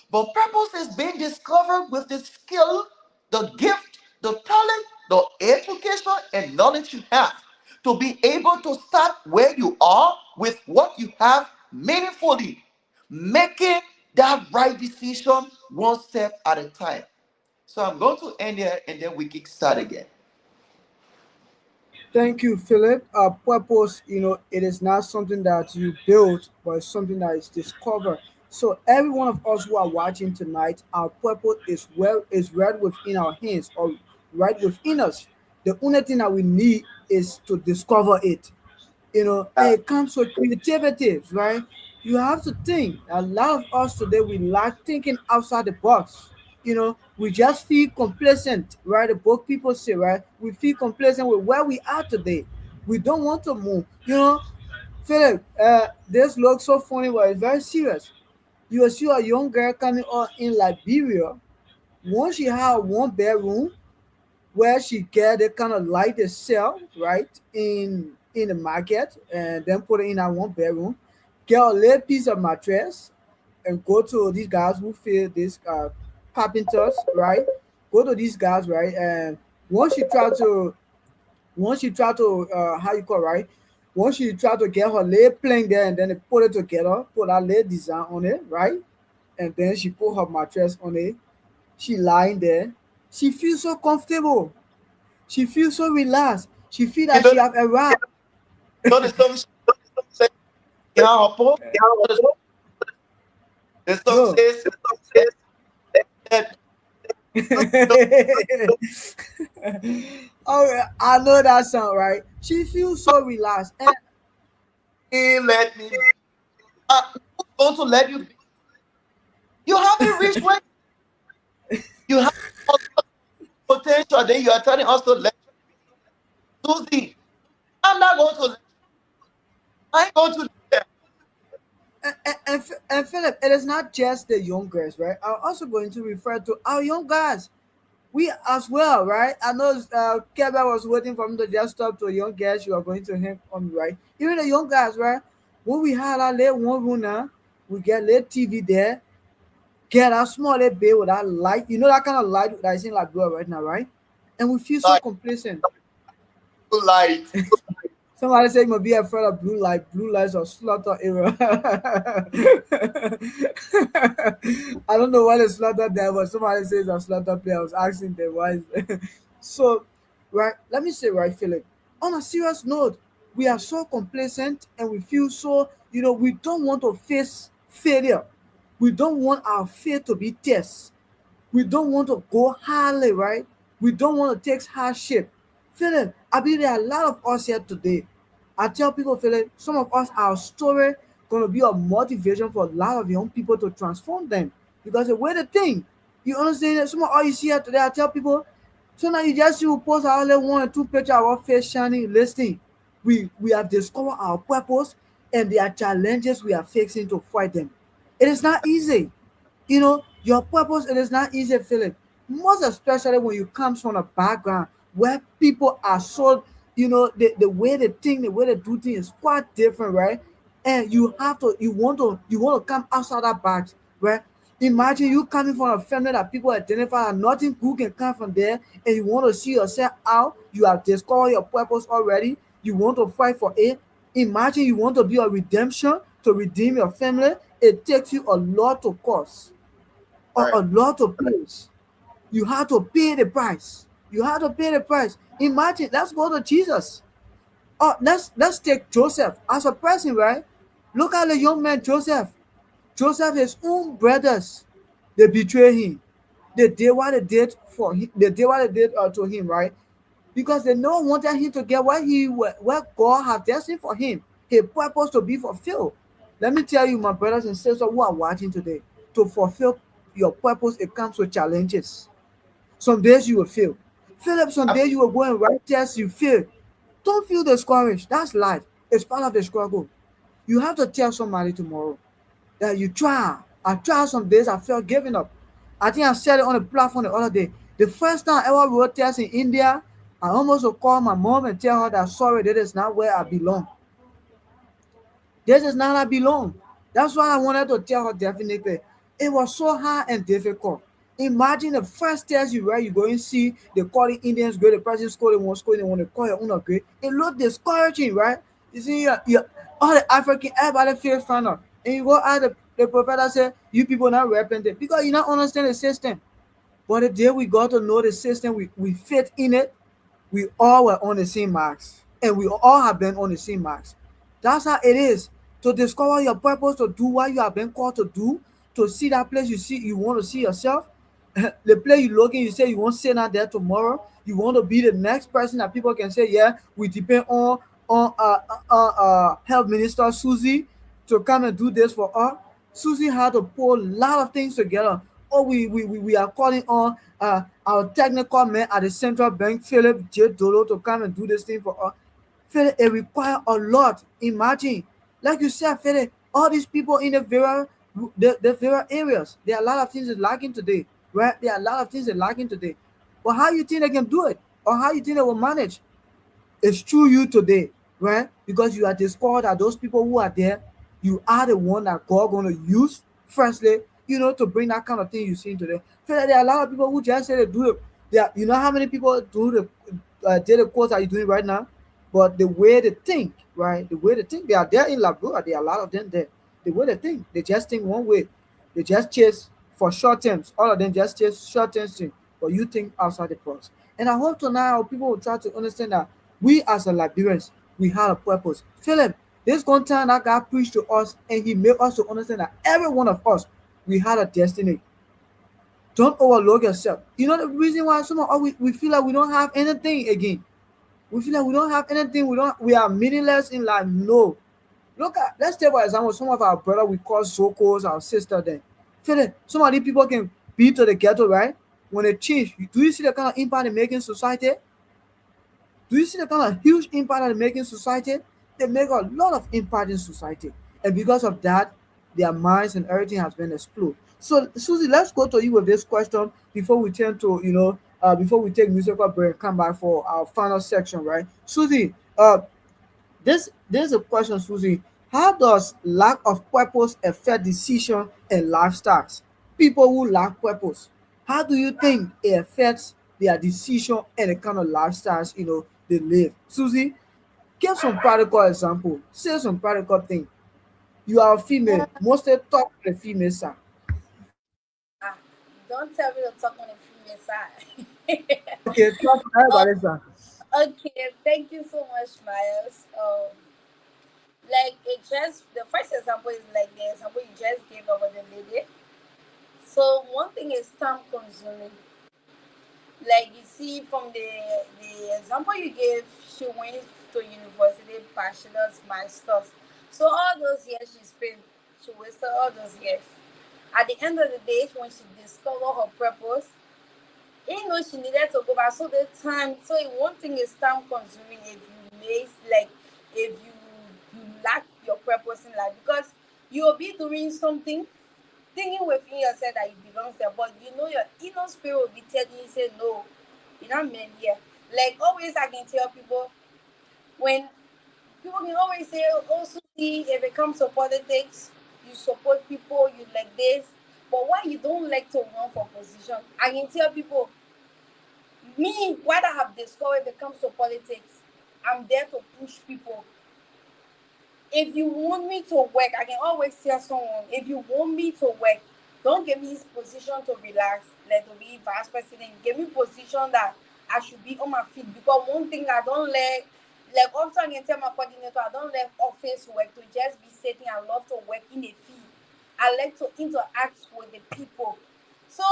but purpose is being discovered with the skill, the gift, the talent, the education, and knowledge you have to be able to start where you are with what you have meaningfully, making that right decision one step at a time. So I'm going to end here and then we kick start again. Thank you, Philip. Purpose, it is not something that you build, but it's something that is discovered. So every one of us who are watching tonight, our purpose is right within our hands or right within us. The only thing that we need is to discover it. And it comes with creativity, right? You have to think. A lot of us today we lack thinking outside the box. We just feel complacent, right? The book people say, right? We feel complacent with where we are today. We don't want to move. Philip, this looks so funny, but it's very serious. You will see a young girl coming on in Liberia. Once she have one bedroom where she get the kind of light they sell, right, in the market, and then put it in that one bedroom, get a little piece of mattress, and go to these guys who feel these carpenters, right? Go to these guys, right? And once you try to, how you call, right? Once you try to get her lay plank there, and then they put it together, put that lay design on it, right? And then she put her mattress on it. She lying there. She feels so comfortable. She feels so relaxed. She feels You that know, she have arrived. So the song says, "Yeah, Paul." The song No. says that you Oh, I know that song, right? She feels so relaxed. And don't let me. Who's going to let you be? You haven't reached where you have all potential. Then you are telling us to let Susie. I'm not going to let I ain't going to do that. and Philip, it is not just the young girls, right? I'm also going to refer to our young guys. We as well, right? I know Keba was waiting for me to just stop to a young girls. You are going to him on me, right? Even the young guys, right? When we had our late one room now, we get late TV there, get a small little bit with that light. You know that kind of light that is in like blue right now, right? And we feel so Like complacent. light. Somebody said you must be afraid of blue light. Blue lights are slaughter era. I don't know what is slaughter there, but somebody says a slaughter player. I was asking them why. So, right, let me say, right, Philip, on a serious note, we are so complacent and we feel so, we don't want to face failure. We don't want our faith to be test. We don't want to go hardly, right? We don't want to take hardship. Philip, I believe there are a lot of us here today. I tell people, Philip, some of us, our story gonna be a motivation for a lot of young people to transform them. Because the way they think, you understand that some of all you see here today, I tell people, so now you just see we post our only one or two pictures of our face shining, listening. We have discovered our purpose and there are challenges we are facing to fight them. It is not easy. Your purpose, it is not easy, Philip. Most especially when you come from a background where people are so, the way they think, the way they do things is quite different, right? And you want to come outside that box, right? Imagine you coming from a family that people identify that nothing good can come from there, and you want to see yourself out. You have discovered your purpose already. You want to fight for it. Imagine you want to be a redemption to redeem your family. It takes you a lot to cost or Right. a lot of place. You have to pay the price. You have to pay the price. Imagine, let's go to Jesus. Oh, let's take Joseph as a person, right? Look at the young man Joseph. Joseph, his own brothers, they betray him. They did what they did for him. They did what they did to him, right? Because they no wanted him to get what God had destined for him. His purpose to be fulfilled. Let me tell you, my brothers and sisters who are watching today, to fulfill your purpose, it comes with challenges. Some days you will fail. Philip, some days you will go and write tests, you fail. Don't feel discouraged. That's life. It's part of the struggle. You have to tell somebody tomorrow that you try. I tried some days, I felt giving up. I think I said it on the platform the other day. The first time I ever wrote tests in India, I almost would call my mom and tell her that sorry, that is not where I belong. This is not I belong. That's why I wanted to tell her definitely. It was so hard and difficult. Imagine the first test you write, you go and see they call the Indians great, the president score in one school, they want to call your own great. It looked discouraging, right? You see, all the African, everybody feels final. And you go out the professor say, you people not repentant because you not understand the system. But the day we got to know the system, we fit in it, we all were on the same marks. And we all have been on the same marks. That's how it is. To discover your purpose, to do what you have been called to do, to see that place you want to see yourself. The place you looking, you say you won't sit down there tomorrow. You want to be the next person that people can say, yeah, we depend on health minister Susie to come and do this for us. Susie had to pull a lot of things together. Oh, we are calling on our technical man at the central bank, Philip J. Dolo, to come and do this thing for us. Philip, it requires a lot. Imagine, like you said, Philip, all these people in the various areas, there are a lot of things that lacking today, right? There are a lot of things that lacking today. But how you think they can do it, or how you think they will manage? It's through you today, right? Because you are discovered that those people who are there, you are the one that God gonna use firstly, to bring that kind of thing you see today. Feel like there are a lot of people who just say they do it. You know how many people do the daily course that you're doing right now, but the way they think, right? The way they think, they are there in Labrador. There are a lot of them there. The way they think, they just think one way. They just chase for short terms. All of them just chase short term things, but you think outside the box. And I hope tonight people will try to understand that we as a Liberians, we had a purpose. Philip, this content that God preached to us and he made us to understand that every one of us, we had a destiny. Don't overlook yourself. You know the reason why some of us we feel like we don't have anything again. We feel like we don't have anything, we are meaningless in life. No. Look at, let's take for example some of our brother we call so-called our sister then. Philip, some of these people can be to the ghetto, right? When they change, do you see the kind of impact they make in society? Do you see the kind of huge impact that they make in society? They make a lot of impact in society. And because of that, their minds and everything has been explored. So, Susie, let's go to you with this question before we turn to, before we take musical break and come back for our final section, right? Susie, there's a question, Susie. How does lack of purpose affect decision and lifestyles? People who lack purpose, how do you think it affects their decision and the kind of lifestyles they live? Susie, give some practical example. Say some practical thing. You are a female. Mostly talk to the female side. Ah, don't tell me to talk on the female side. Okay, talk to everybody side. Okay, thank you so much, Miles. Like it just the first example is like the example you just gave over the lady. So one thing is time consuming. Like you see from the example you gave, she went to university, bachelor's, master's. So all those years she spent, she wasted all those years. At the end of the day, when she discovered her purpose, you know she needed to go back. So the time, so one thing is time consuming if you miss, like if you lack your purpose in life because you will be doing something thinking within yourself that you belong there, but you know your inner spirit will be telling you, say, no, you're not meant here. Like always, I can tell people when people can always say, also see if it comes to politics, you support people, you like this, but why you don't like to run for position? I can tell people, me, what I have discovered when it comes to politics, I'm there to push people. If you want me to work, I can always tell someone, if you want me to work, don't give me position to relax, like to be vice president. Give me position that I should be on my feet. Because one thing I don't like often I can tell my coordinator, I don't like office work to just be sitting. I love to work in a field. I like to interact with the people. So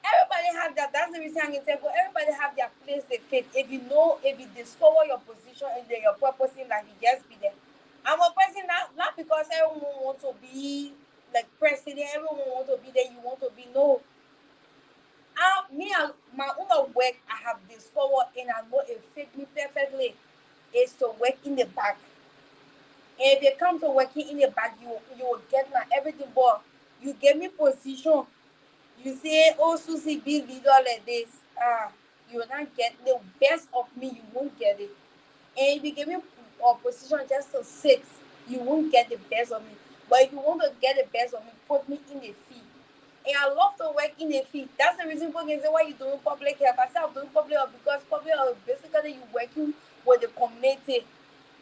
everybody have that. That's the reason I can tell. But everybody have their place they fit. If you know, if you discover your position and then your purpose in life, you just be there. I'm a person not because everyone wants to be like president, everyone wants to be there, you want to be. No. My own work I have discovered and I know it fit me perfectly is to work in the back. And if you come to working in the back, you will get my everything, but you give me position. You say, oh Susie, be leader like this. You will not get the best of me, you won't get it. And if you give me a position just to sit, you won't get the best of me. But if you want to get the best of me, put me in the field. And I love to work in the field. That's the reason people can say, why you doing public health? I say I'm doing public health because public health basically you working with the community.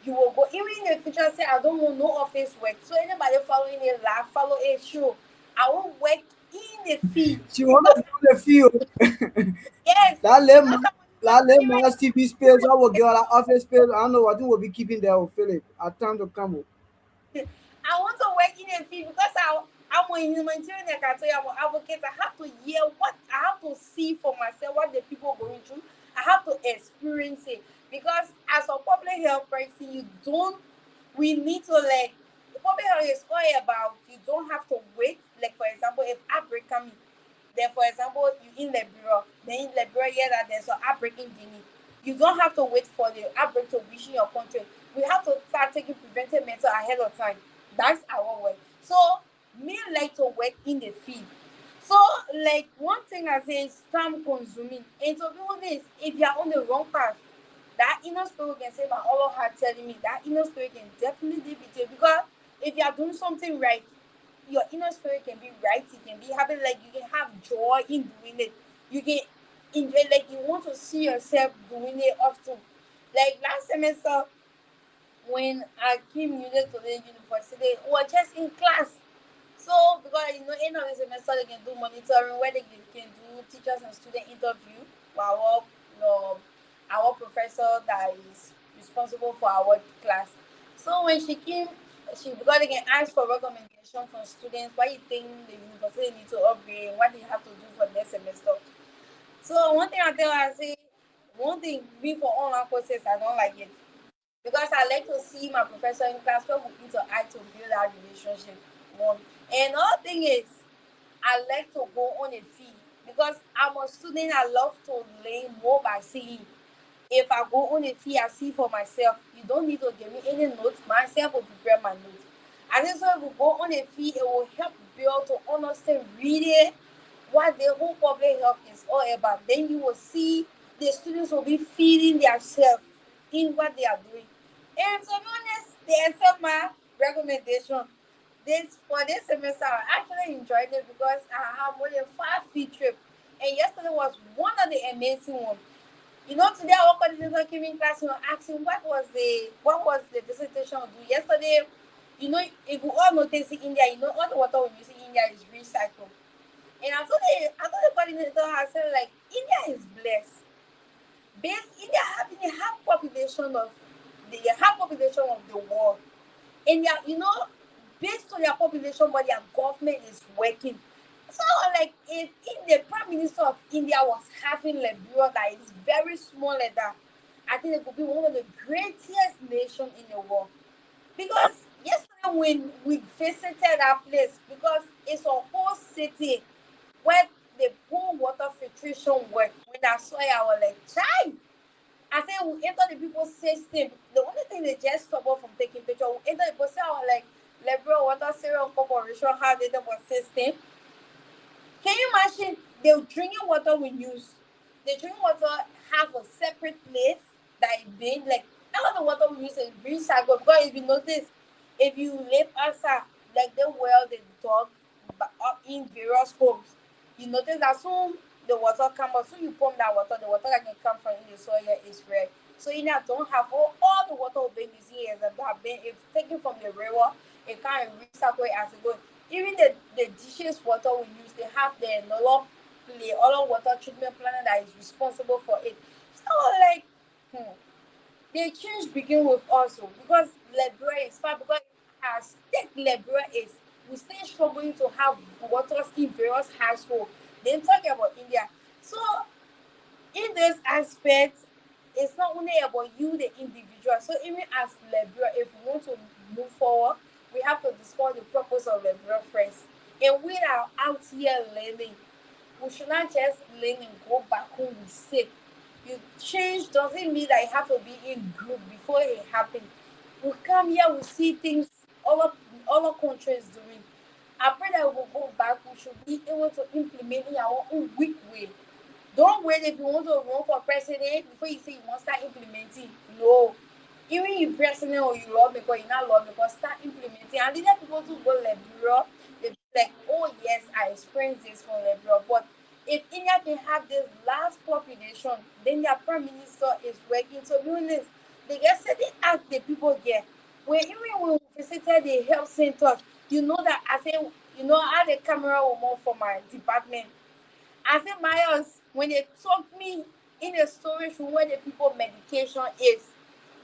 You will go even in the future say I don't want no office work. So anybody following a lab, follow a show. I will work in the field She wanted because to do the field. yes, That because I little want man's TV space, I will get that office space. I don't know what we'll be keeping there with Philip. At time to come. I want to work in a field because I'm a humanitarian. I can tell you, I'm an advocate. I have to hear what I have to see for myself, what the people are going through. I have to experience it because as a public health person, you don't. We need to like public health is all about. You don't have to wait. Like for example, if outbreak coming, then for example, you in Liberia, then in Liberia, yeah, that there's an outbreak in Guinea. You don't have to wait for the outbreak to reach in your country. We have to start taking preventive measures ahead of time. That's our work. So me like to work in the field. So like one thing I say is time consuming. And to be honest, if you are on the wrong path, that inner spirit can say my all heart telling me that inner spirit can definitely be with you because if you are doing something right, your inner spirit can be right, it can be happy, like you can have joy in doing it. You can enjoy like you want to see yourself doing it often. Like last semester when I came new to the university, we were just in class. So because end of the semester they can do monitoring where they can do teachers and student interview. Our our professor that is responsible for our class. So when she came, she got again asked for recommendation from students. Why you think the university need to upgrade? What they have to do for next semester? So one thing I tell her, I say, one thing me for online courses, I don't like it because I like to see my professor in class where we interact to build that relationship. One, and another thing is I like to go on a field because I'm a student. I love to learn more by seeing. If I go on a fee, I see for myself. You don't need to give me any notes. Myself will prepare my notes. And then so if we go on a fee, it will help build to understand really what the whole public health is all about. Then you will see the students will be feeding themselves in what they are doing. And to be honest, they accept my recommendation. This for this semester, I actually enjoyed it because I have more than 5 field trip. And yesterday was one of the amazing ones. You know, today our coordinator came in class, asking what was the dissertation do yesterday. You know, if we all notice in India, you know, all the water we use in India is recycled. And I thought the coordinator has said like India is blessed. Based India having a half population of the world. And yeah, you know, based on their population, but their government is working. So, like, if the prime minister of India was having Liberia that is very small like that, I think it could be one of the greatest nations in the world. Because yesterday when we visited that place, because it's a whole city where they pour water filtration work. When I saw it, I was like, child. I said we enter the people's system. The only thing they just stop us from taking picture, we enter the people say, "Oh, like Liberal Water Serial Corporation have the system." Can you imagine the drinking water we use? The drinking water have a separate place that is being like all the water we use is recycled. Because if you notice, if you live outside, like the well the dog up in various homes, you notice that soon the water come out, soon you pump that water, the water that can come from in the soil is red. So you now don't have all the water we've been using here that have been if taken from the river, it can't recycle it as it goes. Even the dishes water we use, they have the all water treatment plant that is responsible for it. So like hmm, the change begin with us because Liberia is far because as state Liberia is we still struggling to have water in various households. Then talking about India. So in this aspect, it's not only about you, the individual. So even as Liberia, if we want to move forward, we have to discover the purpose of Liberia first. And we are out here learning. We should not just learn and go back home with sit. You change doesn't mean that you have to be in group before it happens. We come here, we see things all our countries doing. I pray that we will go back. We should be able to implement in our own weak way. Don't wait if you want to run for president before you say you want to start implementing. No. Even you president or you lawmaker, you not lawmaker, start implementing. And leader people to go Liberia, they be like, oh yes, I experienced this from Liberia. But if India can have this last population, then their prime minister is working. So be honest, they get certain act the people get. When even when we visited the health center, you know that I say, you know, I had a camera woman for my department. I said, Myers, when they took me in the storage room where the people medication is,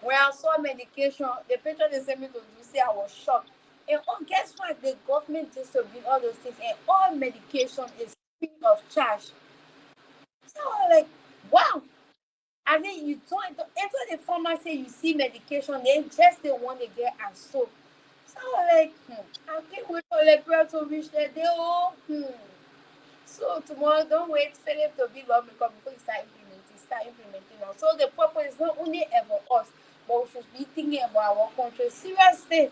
when I saw medication, the patient they sent me to do say I was shocked. And oh, guess what? The government distribute all those things, and all medication is free of charge. So I was like, wow. And then you don't enter the pharmacy, you see medication, then just the one they get and so. So I was like, I can't wait for Liberia to reach that day. Oh, So tomorrow, don't wait for them to be lawmaker before you start implementing. Start implementing now. So the purpose is not only about us, but we should be thinking about our country seriously.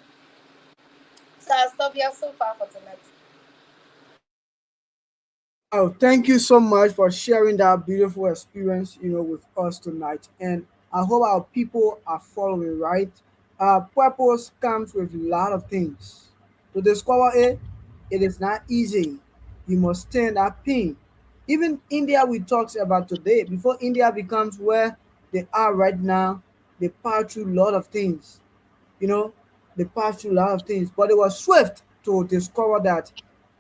So I'll stop here so far for tonight. Oh, thank you so much for sharing that beautiful experience, with us tonight. And I hope our people are following, right? Purpose comes with a lot of things. To discover it, it is not easy. You must stand that pain. Even India, we talked about today, before India becomes where they are right now, they passed through a lot of things. You know, they passed through a lot of things, but they were swift to discover that.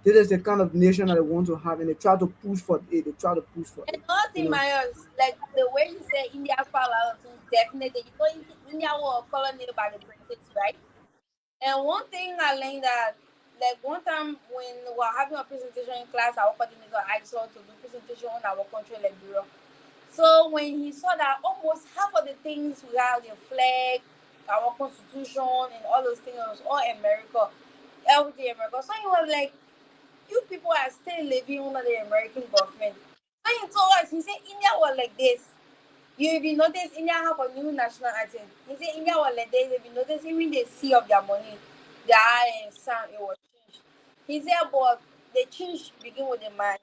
This is the kind of nation that they want to have, and they try to push for it. They try to push for And it. another You thing, know, Marius, like the way you say India follow to definitely, India was colonized by the British, right? And one thing I learned that, like one time when we were having a presentation in class, our coordinator asked us to do presentation on our country, Liberia. So when he saw that almost half of the things we have, the flag, our constitution, and all those things was all America, everything America. So he was like, "You people are still living under the American government." So he told us, he said, "India was like this. You if you notice, India have a new national anthem. He said India was like this. If you notice, even the sea of their money, their sound, it was changed." He said, "But the change begin with the man."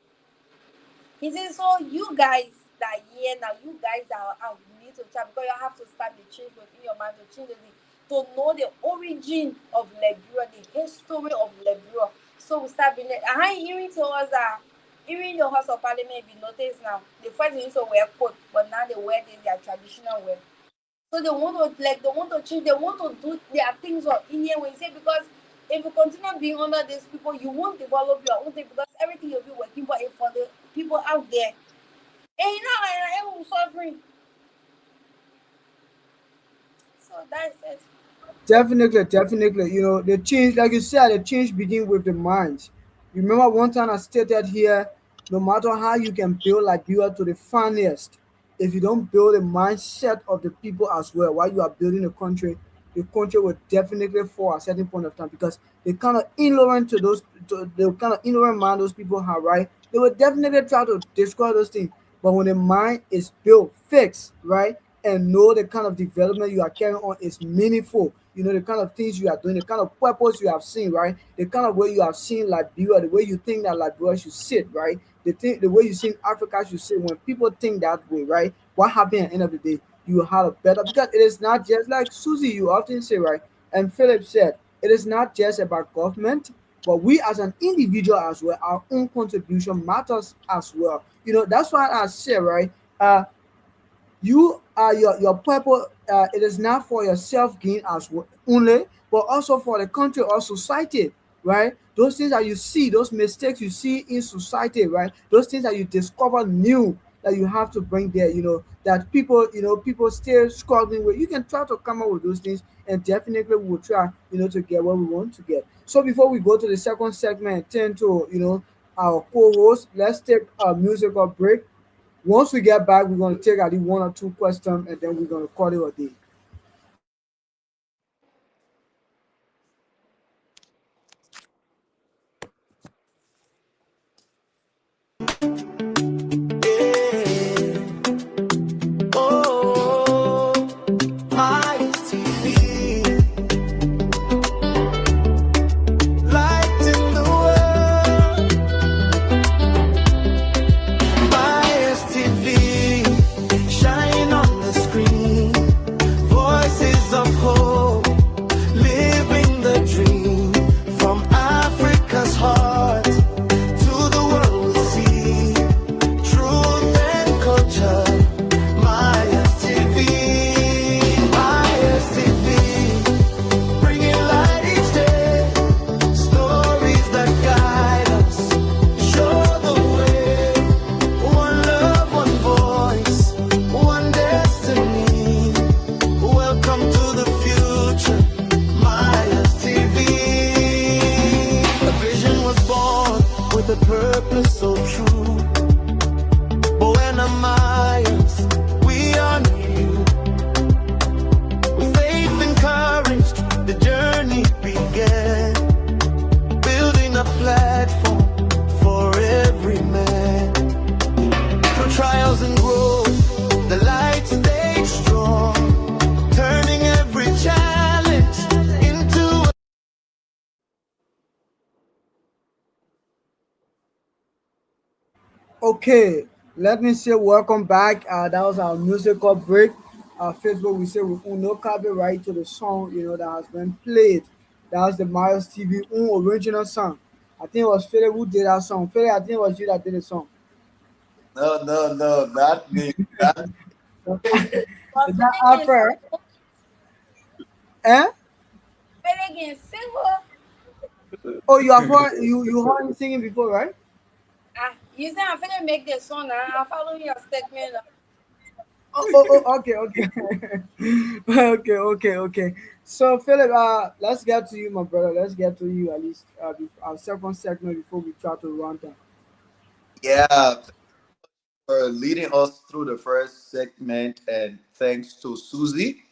He says, "So you guys that here now, you guys that are need to try because you have to start the change within your mind to change the thing, to know the origin of Liberia, the history of Liberia." So we start being like, I hearing to us that even the House of Parliament, if you notice now, the first they used to wear coat, but now they wear their traditional wear. So they want to change, they want to do their things of Indian way. Say because if you continue being under these people, you won't develop your own thing because everything you'll be working for is for the people out there. And you know like everyone suffering. So that's it. definitely, definitely. You know, the change, like you said, the change begin with the mind. Remember one time I stated here, no matter how you can build Liberia to the finest, if you don't build the mindset of the people as well while you are building the country will definitely fall at a certain point of time because they kind of ignorant to those, the kind of ignorant mind those people have, right? They will definitely try to destroy those things. But when the mind is built, fixed, right, and know the kind of development you are carrying on is meaningful, you know, the kind of things you are doing, the kind of purpose you have seen, right, the kind of way you have seen Liberia, the way you think that Liberia should sit, right, the way you think Africa should sit. When people think that way, right, what happens at the end of the day, you will have a better, because it is not just like Susie you often say, right, and Philip said, it is not just about government, but we as an individual as well, our own contribution matters as well. You know, that's why I say, right, you are your purpose, it is not for your self gain as only, but also for the country or society, right? Those things that you see, those mistakes you see in society, right, those things that you discover new that you have to bring there, you know, that people, you know, people still struggling with, you can try to come up with those things, and definitely we will try, you know, to get what we want to get. So before we go to the second segment, turn to, you know, our co-host, let's take a musical break. Once we get back, we're going to take at least one or two questions, and then we're going to call it a day. Yeah. Oh, my TV, light in the world. My TV, shine on the screen. Voices of hope, living the dream. From Africa's heart to the world will see. Truth and culture, Maya's TV, Maya's TV, bringing light each day, stories that guide us, show the way, one love, one voice, one destiny, welcome to the future, Maya's TV, a vision was born with a purpose so true. Buena Myers, we honor you. With faith and courage, the journey began. Building a platform for every man. Through trials and growth, the light stayed strong. Turning every challenge into Okay, let me say welcome back. That was our musical break. Facebook, we say we own no copyright to the song, you know, that has been played. That was the Miles TV own original song. I think it was Philip who did that song. Philip, I think it was you that did the song. No, no, no, not me. Not But Is that Finnegan offer? single, Eh? Finnegan single. Oh, you heard him singing before, right? You say I'm finna make the song now. I'll follow your statement. Okay, okay. Okay. So, Philip, let's get to you, my brother. Let's get to you at least our second segment before we try to run down. Yeah, for leading us through the first segment, and thanks to Susie,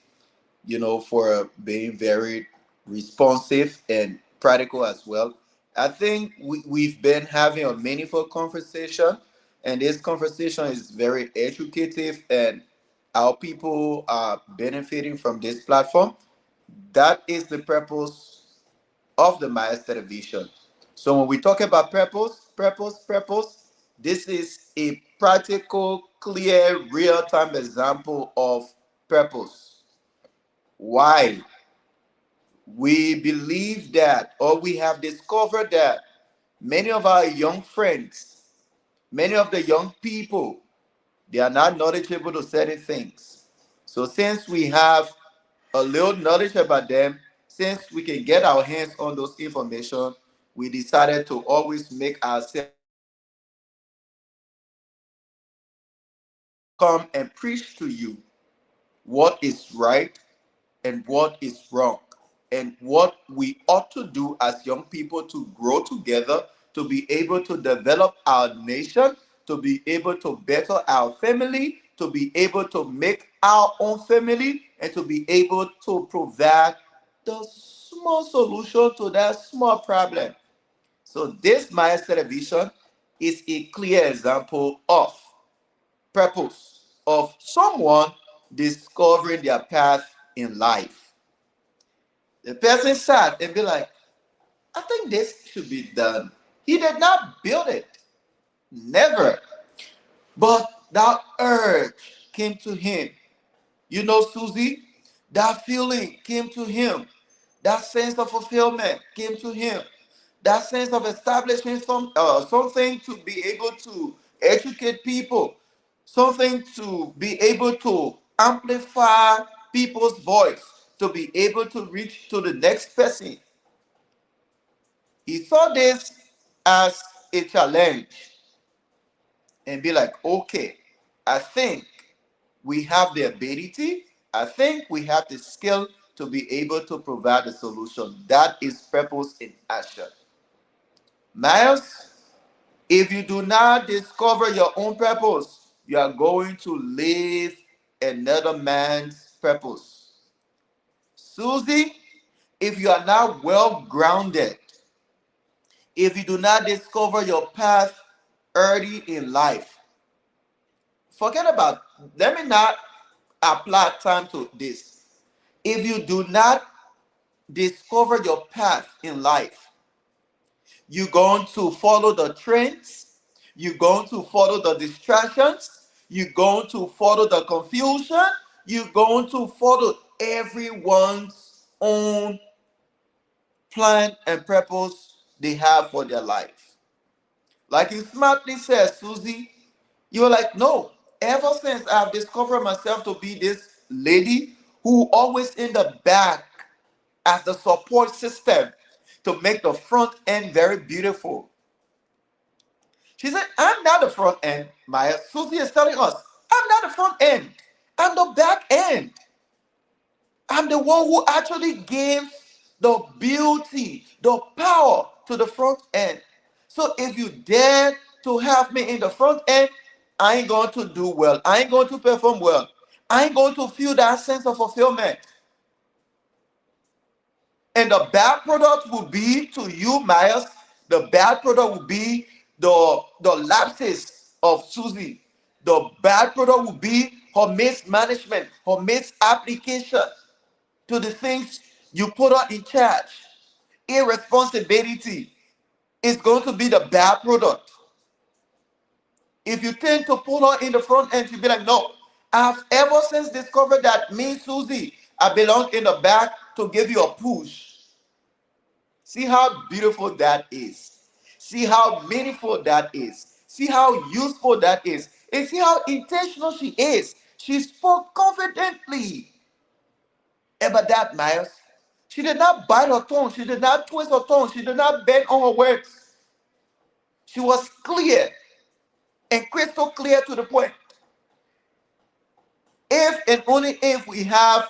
for being very responsive and practical as well. I think we've been having a meaningful conversation, and this conversation is very educative, and our people are benefiting from this platform. That is the purpose of the Master Vision. So when we talk about purpose, this is a practical, clear, real-time example of purpose. Why? We believe that, or we have discovered that many of our young friends, many of the young people, they are not knowledgeable to certain things. So since we have a little knowledge about them, since we can get our hands on those information, we decided to always make ourselves come and preach to you what is right and what is wrong, and what we ought to do as young people to grow together, to be able to develop our nation, to be able to better our family, to be able to make our own family, and to be able to provide the small solution to that small problem. So this mindset vision is a clear example of purpose, of someone discovering their path in life. The person sat and be like, I think this should be done. He did not build it. Never. But that urge came to him. Susie, that feeling came to him. That sense of fulfillment came to him. That sense of establishing something to be able to educate people, something to be able to amplify people's voice, to be able to reach to the next person. He saw this as a challenge and be like, okay, I think we have the ability, I think we have the skill to be able to provide a solution. That is purpose in action. Miles, if you do not discover your own purpose, you are going to live another man's purpose. Susie, if you are not well grounded, if you do not discover your path early in life, forget about, let me not apply time to this. If you do not discover your path in life, you're going to follow the trends, you're going to follow the distractions, you're going to follow the confusion, you're going to follow everyone's own plan and purpose they have for their life. Like you smartly said, Susie, you're like, no, ever since I've discovered myself to be this lady who always in the back as the support system to make the front end very beautiful. She said, I'm not the front end, Maya. Susie is telling us, I'm not the front end. I'm the back end. I'm the one who actually gives the beauty, the power to the front end. So if you dare to have me in the front end, I ain't going to do well. I ain't going to perform well. I ain't going to feel that sense of fulfillment. And the bad product will be to you, Miles. The bad product will be the lapses of Susie. The bad product will be her mismanagement, her misapplication to the things you put her in charge. Irresponsibility is going to be the bad product. If you tend to put her in the front end, she'll be like, no, I've ever since discovered that me, Susie, I belong in the back to give you a push. See how beautiful that is. See how meaningful that is. See how useful that is. And see how intentional she is. She spoke confidently about that, Miles. She did not bite her tongue. She did not twist her tongue. She did not bend on her words. She was clear and crystal clear to the point. If and only if we have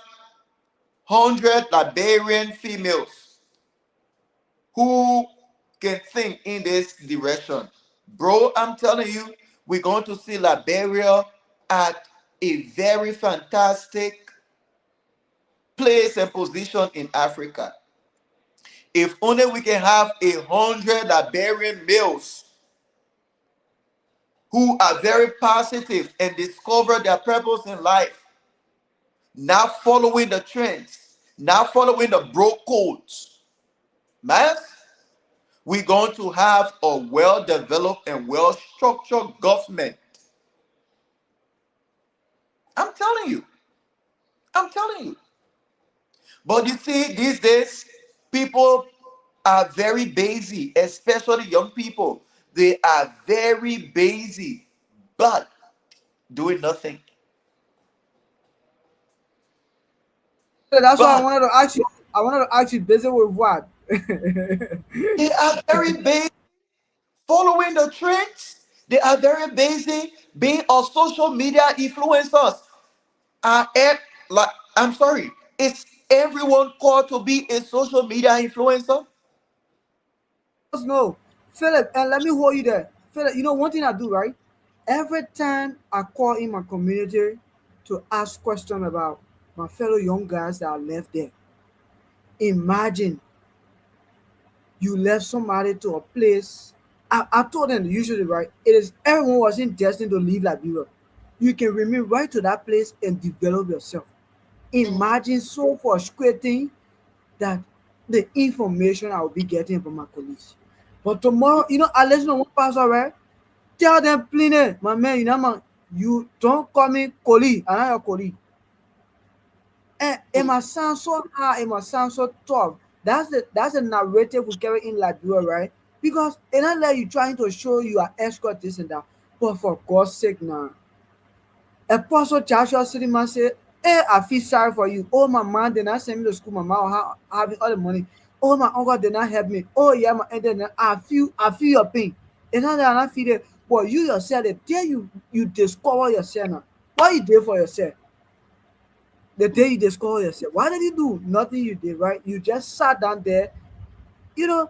100 Liberian females who can think in this direction, bro, I'm telling you, we're going to see Liberia at a very fantastic place and position in Africa. If only we can have 100 Liberian males who are very positive and discover their purpose in life, not following the trends, not following the broke codes, man, we're going to have a well developed and well structured government. I'm telling you. I'm telling you. But you see, these days, people are very busy, especially young people. They are very busy, but doing nothing. So that's why I But wanted to ask you. I wanted to ask you, busy with what? they are very busy following the trends. They are very busy being a social media influencers. Like, I'm sorry, is everyone called to be a social media influencer? Just know, Philip, and let me hold you there. Philip, you know one thing I do, right? Every time I call in my community to ask questions about my fellow young guys that are left there, imagine you left somebody to a place. I told them usually, right? It is everyone wasn't destined to leave Liberia. You can remain right to that place and develop yourself. Imagine so frustrating that the information I will be getting from my colleagues. But tomorrow, I let you know one pastor, right? Tell them plainly, my man, man, you don't call me colleague, I'm not your colleague. And it must sound so hard, it must sound so tough. That's the narrative we carry in Liberia, right? Because it's not like you trying to show you are escort this and that. But for God's sake now. Apostle Joshua Siriman said, hey, I feel sorry for you. Oh, my mom did not send me to school. My mom having all the money. Oh, my uncle did not help me. Oh, yeah, my and then I feel your pain. It's not that I not feel it, but you yourself, the day you discover yourself now, what you did for yourself, the day you discover yourself, what did you do? Nothing you did, right? You just sat down there. You know,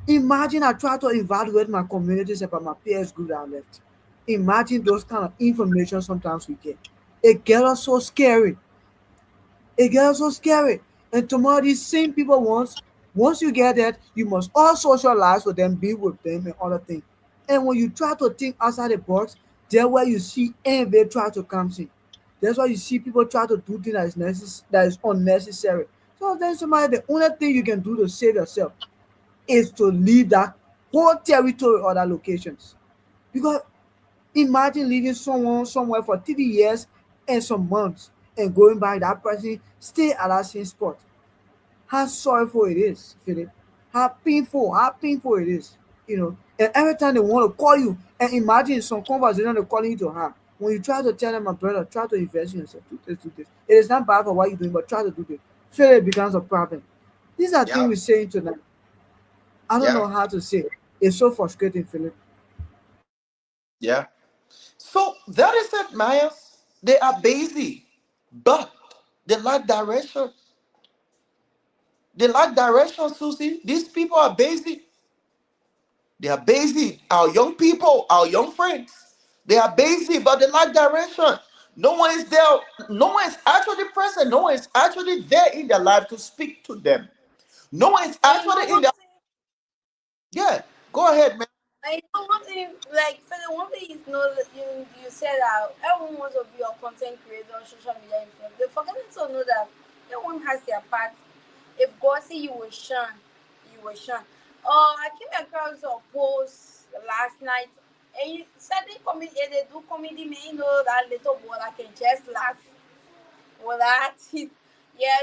imagine I try to evaluate my communities about my peers group that I left. Imagine those kind of information sometimes we get. It gets us so scary. It gets so scary. And tomorrow, these same people once you get that, you must all socialize with them, be with them, and other things. And when you try to think outside the box, that's where you see envy try to come in. That's why you see people try to do things that is unnecessary. So then somebody, the only thing you can do to save yourself is to leave that whole territory or that locations. Because imagine leaving someone somewhere for 3 years and some months and going by that person stay at that same spot. How sorrowful it is, Philip. How painful it is. And every time they want to call you, and imagine some conversation they're calling you to have. When you try to tell them, my brother, try to invest in yourself, do this, do this. It is not bad for what you're doing, but try to do this. Philip becomes a problem. These are things Yeah, we're saying tonight. I don't yeah, know how to say it. It's so frustrating, Philip. yeah. So that is it, Myers. They are busy, but they lack direction. They lack direction, Susie. These people are busy. They are busy. Our young people, our young friends, they are busy, but they lack direction. No one is there. No one is actually present. No one is actually there in their life to speak to them. No one is And you know actually in one their. thing, Yeah, go ahead, man. I know one thing, like for the one thing is know that you said that everyone wants to be a content creator on social media influencer. They forget to know that everyone has their part. If God say you will shine, you will shine. I came across a post last night, and certain comedy, they do comedy, man, that little boy that can just laugh. Well, that yeah,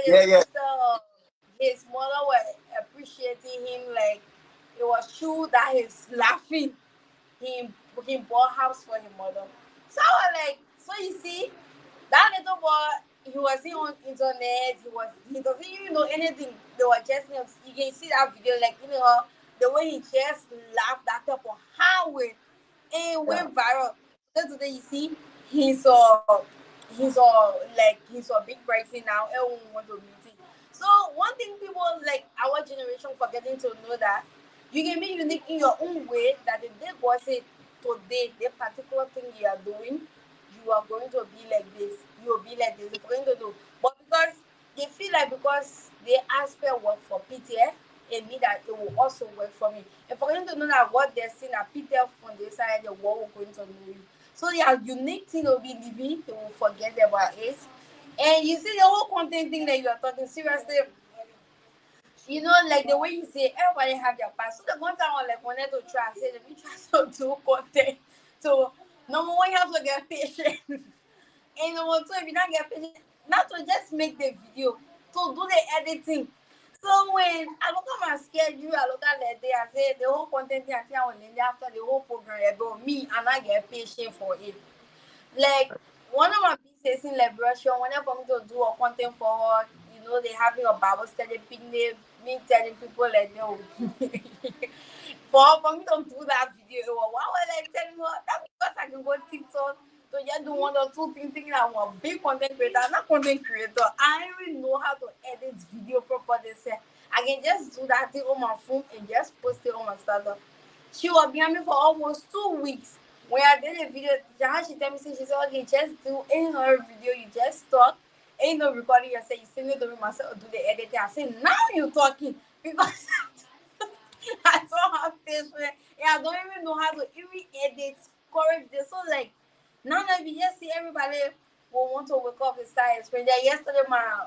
they Yeah, yeah, posted his mother were appreciating him like it was true that he's laughing. He bought house for his mother. So I was like, so you see, that little boy he wasn't on internet. He doesn't even know anything. They were just you can see that video like the way he just laughed that up on how it Yeah. went viral. Then today you see he's a big person now. Everyone want to meet him. So one thing people like our generation forgetting to know that you can be unique in your own way. That the day God said today, the particular thing you are doing, you are going to be like this. You will be like this. You're going to do. But because they feel like because they ask for work for Peter, it means that it will also work for me. And for them to know that what they're seeing that Peter from the side, the world will going to know you. So their unique thing will be living, they will forget about it. And you see the whole content thing that you are talking seriously, like the way you say everybody have their past. So the one time I like wanted to try, I said let me try to do content. So number one, you have to get patient. And number two, if you don't get patient, not to just make the video, to do the editing. So when I look at my schedule, I look at the day, I say the whole content thing I think I will end after the whole program about me and I get patient for it. Like one of my business in liberation, whenever I'm to do a content for her, they having a Bible study picnic, me telling people like no. For me to do that video, why was I telling her that because I can go TikTok to just do one or two things thinking I'm a big content creator. I'm not content creator. I don't even know how to edit video properly. Say I can just do that thing on my phone and just post it on my startup. She was behind me for almost 2 weeks. When I did a video, she tell me, she said, okay, just do any other video, you just talk, ain't no recording yourself, you send it to me myself, do the editing. I said, now you're talking because I don't have patience and I don't even know how to even edit correct this. So like now that you just see everybody will want to wake up and start explaining that yesterday my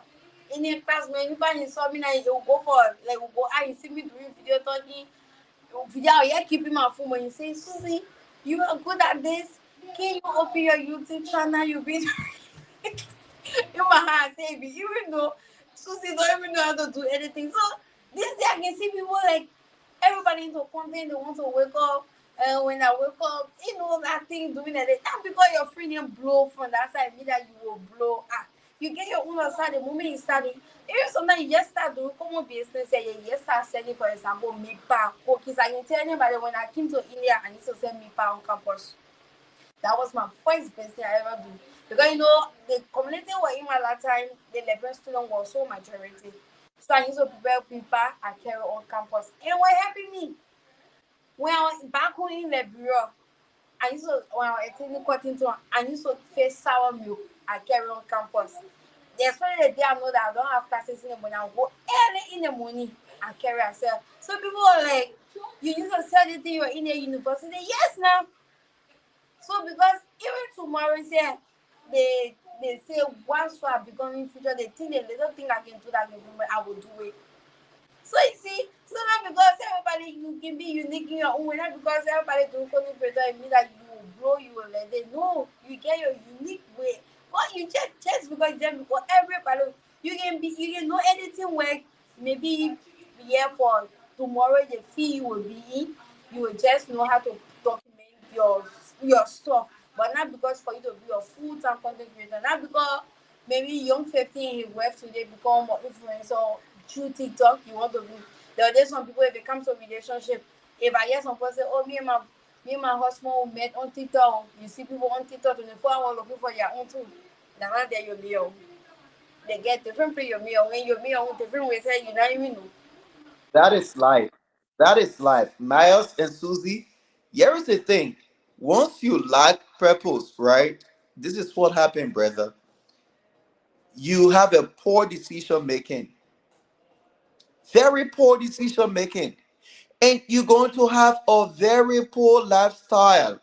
in the class when anybody saw me now they will go for like will go you see me doing video talking video yeah keeping my phone when you say Susie you are good at this can you open your YouTube channel you be in my heart say even though Susie don't even know how to do anything so this day I can see people like everybody into content, they want to wake up. When I wake up, that thing doing it. That's because your friend didn't blow from that side, mean that you will blow. You get your own side the moment you start it. Even sometimes you just start doing common business, and you just start selling, for example, meat cookies. I can tell anybody when I came to India, I used to sell meat on campus. That was my first business I ever do. Because the community were in my last time, the Lebanese student was so majority. So I used to prepare people I carry on campus. And what helping me? When I was back home in Liberia, I used to when I was attending Cottington, I used to face sour milk I carry on campus. Especially the day I know that I don't have classes in the morning, I'll go early in the morning and carry myself. So people are like, you used to sell the thing you're in the university. Yes now. So because even tomorrow say they say once I become in future, they think the little thing I can do that I will do it. So you see, so not because everybody you can be unique in your own way, not because everybody do something better it means that you will blow, you will let it. No, you get your unique way. But you just because everybody you can know anything work maybe yeah for tomorrow the fee you will be in, you will just know how to document your stuff. But not because for you to be a full time content creator, not because maybe young 15 he works today become an influencer through TikTok, you want to be. There are just some people if it comes to relationship, if I hear some person say, oh me and my husband we met on TikTok, you see people on TikTok 24 hours looking for your own too. They're not there your meal. They get different pay your meal when your meal different ways you don't even know. That is life. That is life. Miles and Susie, here is the thing. Once you lack purpose, right? This is what happened, brother. You have a poor decision making, very poor decision making, and you're going to have a very poor lifestyle.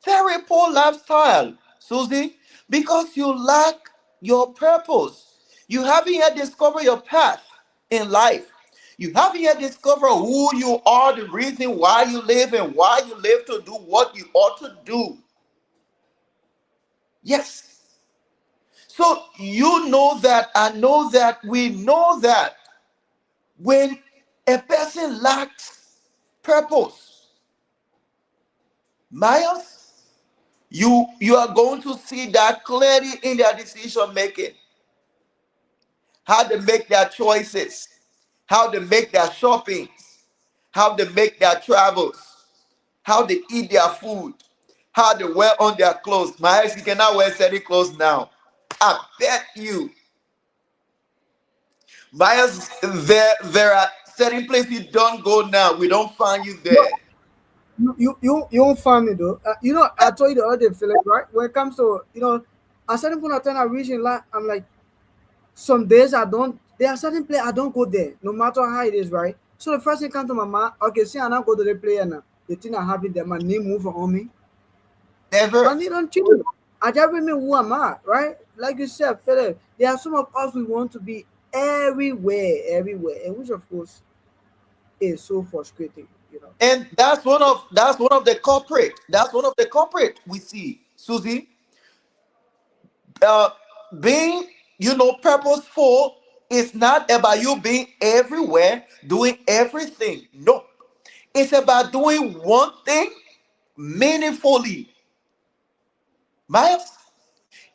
Very poor lifestyle, Susie, because you lack your purpose. You haven't yet discovered your path in life. You haven't yet discovered who you are, the reason why you live, and why you live to do what you ought to do. Yes. So you know that, I know that, we know that when a person lacks purpose, Miles, You are going to see that clearly in their decision making, how they make their choices, how they make their shoppings, how they make their travels, how they eat their food, how they wear on their clothes. My ex, you cannot wear certain clothes now. I bet you, Myers, there are certain places you don't go now. We don't find you No, there. you won't find me though. I told you the other day, Philip, right? When it comes to, at certain point of time I reach in life, I'm like, some days I don't. There are certain play I don't go there, no matter how it is, right? So the first thing come to my mind, okay, see, I now go to the player now. The thing that happened that my name move on me. Never. My name don't change. I just remember who am I, right? Like you said, Philip, there are some of us we want to be everywhere, and which of course is so frustrating, And that's one of the corporate. That's one of the corporate we see, Susie. Uh, being purposeful is not about you being everywhere, doing everything. No, it's about doing one thing meaningfully. Miles,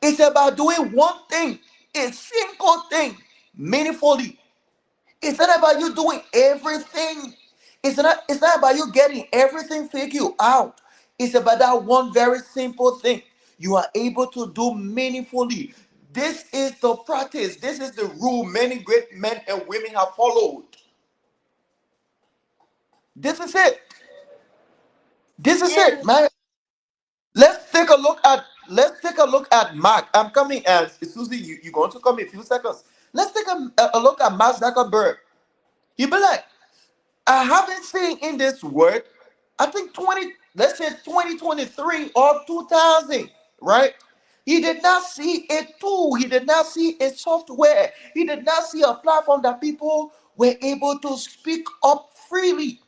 it's about doing one thing, a single thing meaningfully. It's not about you doing everything. It's not about you getting everything figured out. It's about that one very simple thing you are able to do meaningfully. This is the practice. This is the rule many great men and women have followed. This is it. This is it, And man. Let's take a look at Mark. I'm coming as Susie. You're going to come in a few seconds. Let's take a look at Mark Zuckerberg. He be like, I haven't seen in this word, I think 20, let's say 2023 or 2000, right? He did not see a tool, he did not see a software, he did not see a platform that people were able to speak up freely.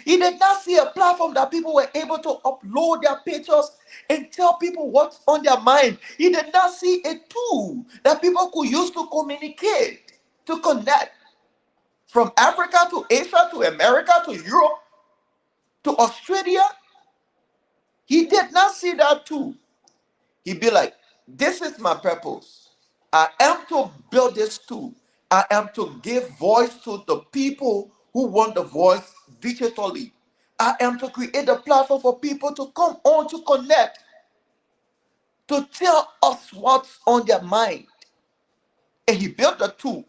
He did not see a platform that people were able to upload their pictures and tell people what's on their mind. He did not see a tool that people could use to communicate, to connect from Africa to Asia to America to Europe to Australia. He did not see that too. He'd be like, this is my purpose. I am to build this tool. I am to give voice to the people who want the voice digitally. I am to create a platform for people to come on to connect, to tell us what's on their mind. And he built a tool.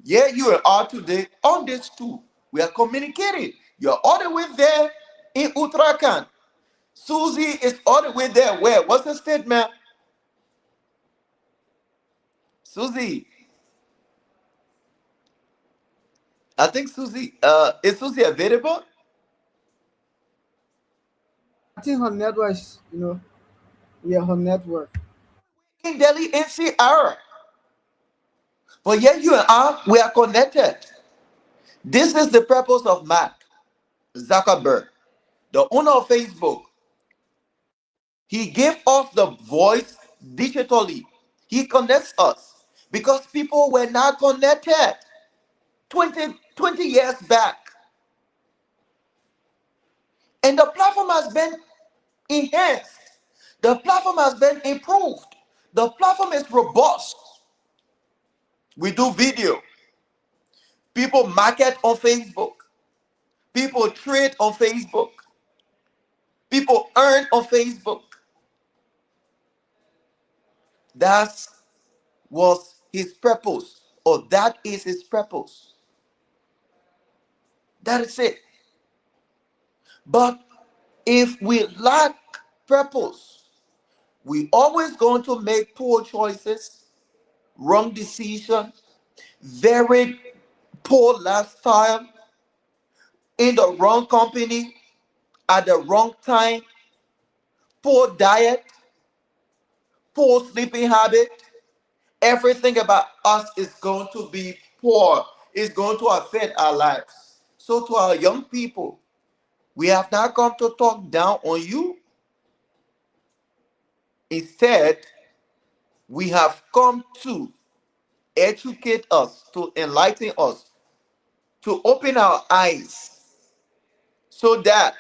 Yeah, you and I today on this tool. We are communicating. You're all the way there in Uttarakhand. Susie is all the way there. Where? What's the statement? Susie. I think Susie, is Susie available? I think her network is, yeah, her network. In Delhi NCR. But yet you and I, we are connected. This is the purpose of Mark Zuckerberg, the owner of Facebook. He gave us the voice digitally. He connects us because people were not connected 20 years back. And the platform has been enhanced. The platform has been improved. The platform is robust. We do video. People market on Facebook. People trade on Facebook. People earn on Facebook. That was his purpose, or that is his purpose. That is it. But if we lack purpose, we always going to make poor choices, wrong decision, very poor lifestyle, in the wrong company, at the wrong time, poor diet, poor sleeping habit. Everything about us is going to be poor. It's going to affect our lives. So, to our young people, we have not come to talk down on you. Instead, we have come to educate us, to enlighten us, to open our eyes so that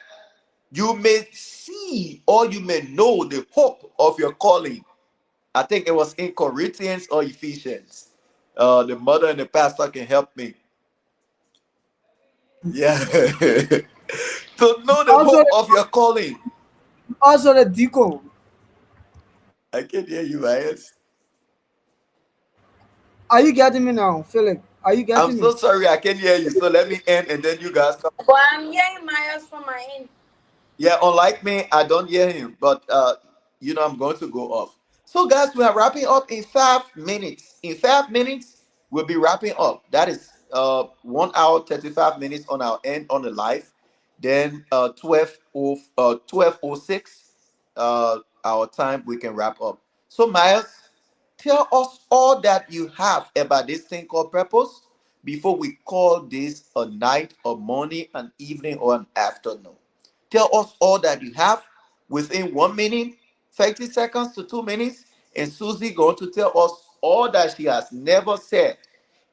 You may see or you may know the hope of your calling. I think it was in Corinthians or Ephesians. The mother and the pastor can help me. Yeah. To know the Also, hope of your calling. also the deacon. I can hear you, Myers. Are you getting me now, Philip? Are you I'm getting me? so sorry I can hear you. So let me end and then you guys come. But I'm hearing Myers from my end. Yeah, unlike me, I don't hear him, but I'm going to go off. So, guys, we are wrapping up in 5 minutes. In 5 minutes, we'll be wrapping up. That is 1 hour 35 minutes on our end on the live. Then 12:06 our time we can wrap up. So, Miles, tell us all that you have about this thing called purpose before we call this a night, a morning, an evening, or an afternoon. Tell us all that you have within 1 minute, 30 seconds to 2 minutes. And Susie going to tell us all that she has never said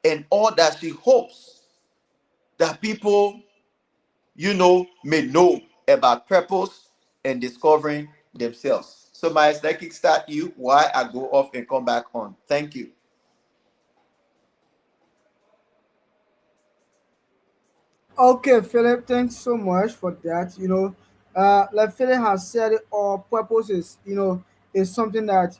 and all that she hopes that people, may know about purpose and discovering themselves. So, Miles, let me kickstart you while I go off and come back on. Thank you. Okay, Philip, thanks so much for that. Like Philip has said, our purpose is, is something that,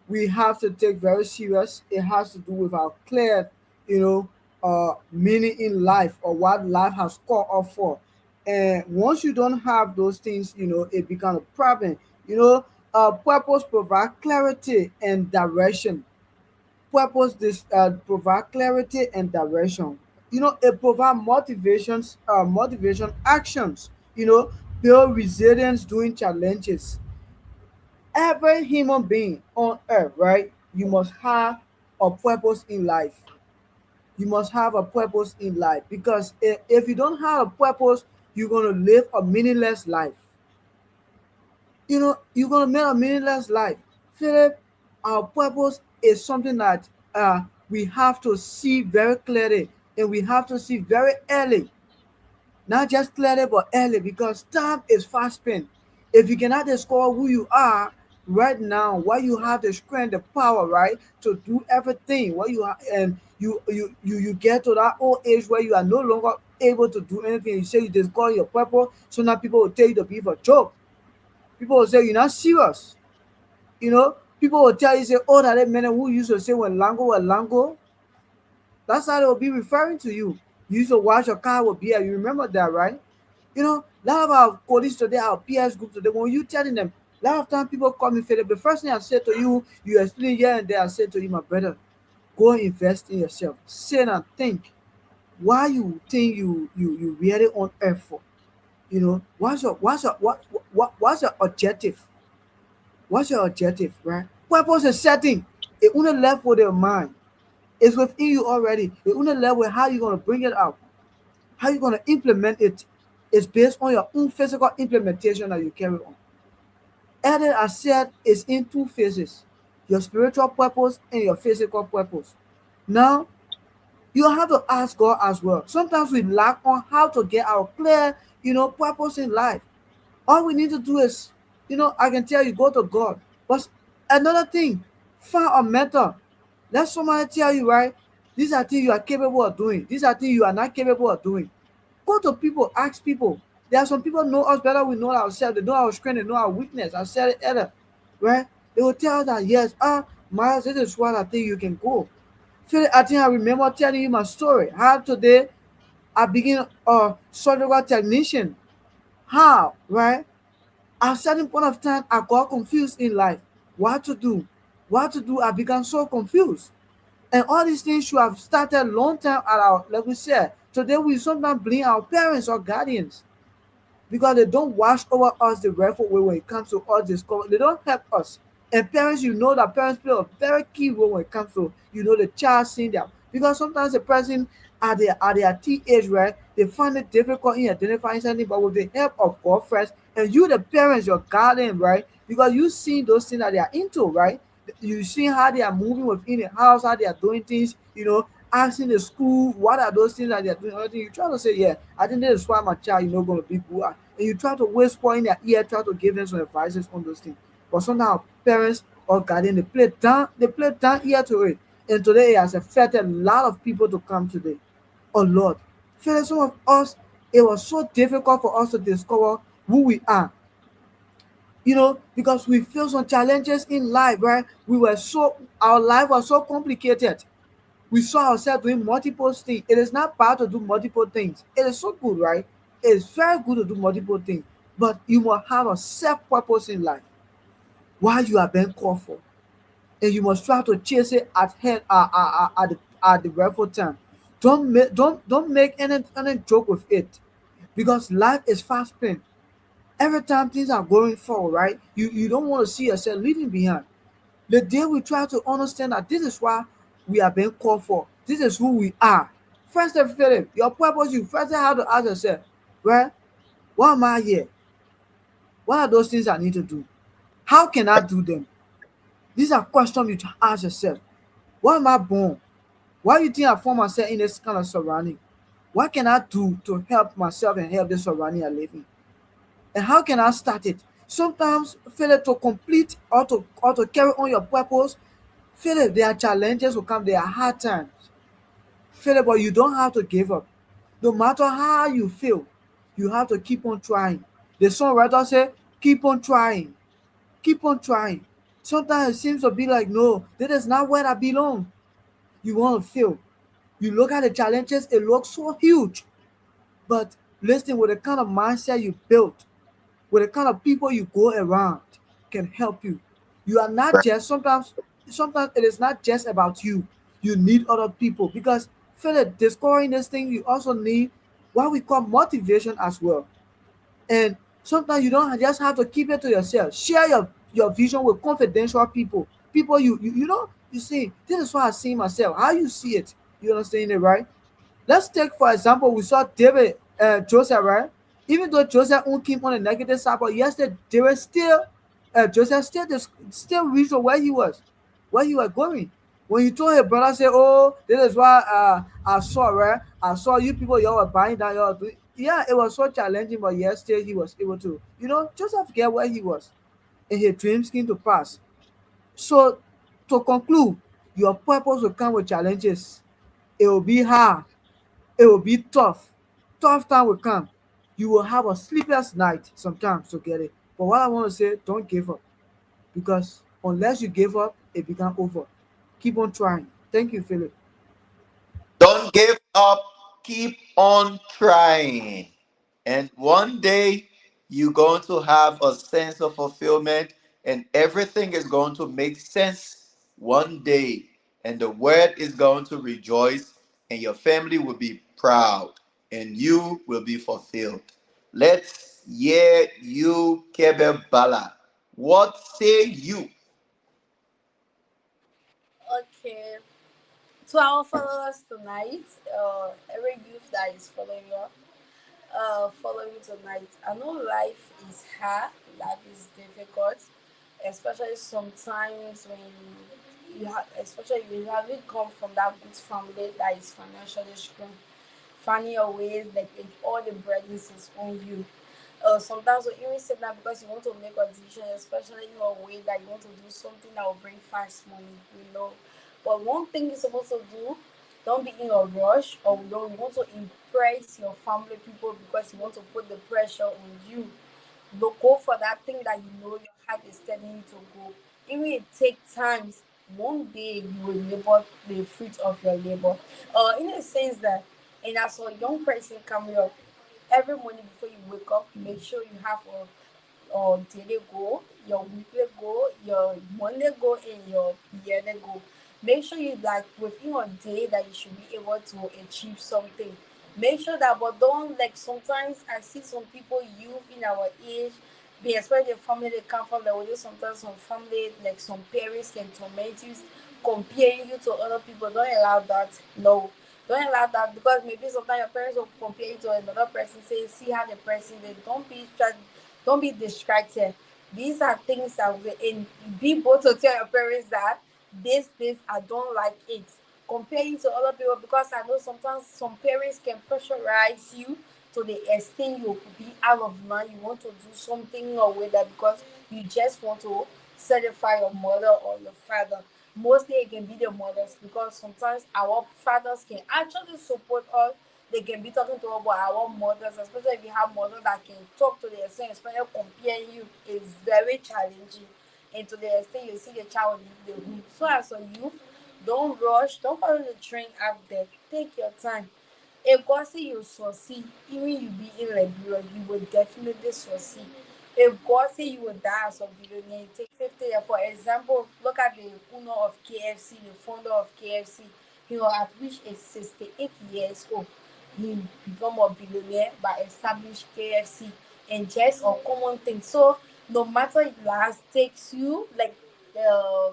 we have to take very serious. It has to do with our clear, meaning in life or what life has called us for. And once you don't have those things, it becomes a problem. Purpose provide clarity and direction. Purpose this provide clarity and direction. It provide motivation actions. Build resilience during challenges. Every human being on earth, right? You must have a purpose in life. You must have a purpose in life because if you don't have a purpose, you're gonna live a meaningless life. You're gonna live a meaningless life. Philip, our purpose is something that we have to see very clearly and we have to see very early. Not just clearly but early because time is fast spent. If you cannot discover who you are right now, why you have the strength, the power, right, to do everything, what you are, and you get to that old age where you are no longer able to do anything. You say you discover your purpose, so now people will tell you to be for joke. People will say you're not serious. People will tell you, say, oh, that man who used to say when Lango was Lango, that's how they will be referring to you. You used to watch your car with beer. You remember that, right? A lot of our colleagues today, our peers group today, when you telling them, a lot of time people call me Philip. The first thing I say to you, you explain here and there. I say to you, my brother, go invest in yourself. Sit and think. Why you think you really on earth for? What's your objective? What's your objective, right? Purpose is setting. It only left with your mind. It's within you already. It only left with how you're gonna bring it out. How you gonna implement it is based on your own physical implementation that you carry on. Everything I said is in two phases: your spiritual purpose and your physical purpose. Now you have to ask God as well. Sometimes we lack on how to get our clear, purpose in life. All we need to do is, I can tell you, go to God. But another thing, find a mentor. Let somebody tell you, right? These are things you are capable of doing. These are things you are not capable of doing. Go to people, ask people. There are some people know us better. We know ourselves. They know our strength. They know our weakness. I said it earlier, right? They will tell us that yes, Miles, this is what I think you can go. Philip, I think I remember telling you my story. How today I begin a surgical technician. How, right? At a certain point of time, I got confused in life. What to do? What to do? I began so confused. And all these things should have started long time at our, like we said. Today we sometimes blame our parents or guardians because they don't watch over us the rightful way when it comes to us discover. They don't help us. And parents, that parents play a very key role when it comes to the child seeing them. Because sometimes the person at their teenage, right, they find it difficult in identifying something, but with the help of God first, and you the parents, your guardian, right? Because you see those things that they are into, right? You see how they are moving within the house, how they are doing things, asking the school what are those things that they are doing. Everything you try to say, yeah, I think this is why my child, gonna be good. and you try to whisper in their ear, try to give them some advices on those things. But sometimes parents or guardian they play down ear to it. And today it has affected a lot of people to come today. Oh Lord. Feel some of us, it was so difficult for us to discover who we are. Because we feel some challenges in life, right? Our life was so complicated. We saw ourselves doing multiple things. It is not bad to do multiple things. It is so good, right? It is very good to do multiple things. But you must have a self purpose in life. Why you are being called for. And you must try to chase it at the rightful time. Don't make any joke with it. Because life is fast spent. Every time things are going forward, right? You don't want to see yourself leaving behind. The day we try to understand that this is why we are being called for, this is who we are. First and foremost, your purpose, you first have to ask yourself, well, why am I here? What are those things I need to do? How can I do them? These are questions you to ask yourself. Why am I born? Why do you think I found myself in this kind of surrounding? What can I do to help myself and help the surrounding I live in? And how can I start it? Sometimes failure to complete or to carry on your purpose, failure, there are challenges will come, there are hard times. Failure, but you don't have to give up. No matter how you feel, you have to keep on trying. The songwriter said, keep on trying, keep on trying. Sometimes it seems to be like, no, that is not where I belong. You want to fail. You look at the challenges, it looks so huge. But listen, with the kind of mindset you built, with the kind of people you go around can help you. You are not just sometimes it is not just about you. You need other people because Philip, discovering this thing, you also need what we call motivation as well. And sometimes you don't just have to keep it to yourself. Share your vision with confidential people. People you see, this is what I see myself. How you see it. You understand it, right? Let's take for example, we saw David Joseph, right? Even though Joseph won't keep on the negative side, but yesterday David still Joseph still reached where he was going. When he told his brother, say, "Oh, this is why I saw, right? I saw you people, y'all were buying down, y'all were doing." Yeah, it was so challenging, but yesterday he was able to, Joseph get where he was, and his dreams came to pass. So, to conclude, your purpose will come with challenges. It will be hard, it will be tough. Tough time will come. You will have a sleepless night sometimes to get it. But what I want to say, don't give up. Because unless you give up, it become over. Keep on trying. Thank you, Philip. Don't give up. Keep on trying. And one day you're going to have a sense of fulfillment and everything is going to make sense one day. And the world is going to rejoice and your family will be proud and you will be fulfilled. Let's hear you, Kebe Bala. What say you? Okay. To our followers tonight, every youth that is following tonight. I know life is hard, life is difficult, especially sometimes when especially when you haven't come from that good family that is financially strong. Finding your ways, like if all the burdens is on you. Sometimes you even say that because you want to make a decision, especially in a way that you want to do something that will bring fast money. But one thing you're supposed to do, don't be in a rush or you want to impress your family people because you want to put the pressure on you. Look, go for that thing that you know your heart is telling you to go. Even it take times, one day you will labor the fruit of your labor. In a sense that, and as a young person coming up, every morning before you wake up, make sure you have a daily goal, your weekly goal, your monthly goal, and your yearly goal. Make sure you like within a day that you should be able to achieve something. Make sure that, but don't like sometimes I see some people youth in our age, be especially the family they come from, they will just sometimes some family like some parents can torment you, comparing you to other people. Don't allow that. No, don't allow that because maybe sometimes your parents will compare you to another person. Say, see how the person they don't be distracted. These are things that will and be bold to tell your parents that this I don't like it. Comparing to other people because I know sometimes some parents can pressurize you to the extent you could be out of mind, you want to do something or with that because you just want to satisfy your mother or your father. Mostly it can be the mothers because sometimes our fathers can actually support us. They can be talking to us about our mothers, especially if you have mothers that can talk to the extent, especially comparing you, is very challenging. And to the extent you see the child leave the home. So as a youth, don't rush, don't follow the trend out there. Take your time. If God say you succeed, even you be in Liberia, you will definitely succeed. If God say you will die as a billionaire, it takes 50 years. For example, look at the owner of KFC, the founder of KFC. He was at which is 68 years old. He become a billionaire by establish KFC and just a common thing. So no matter it last takes you uh,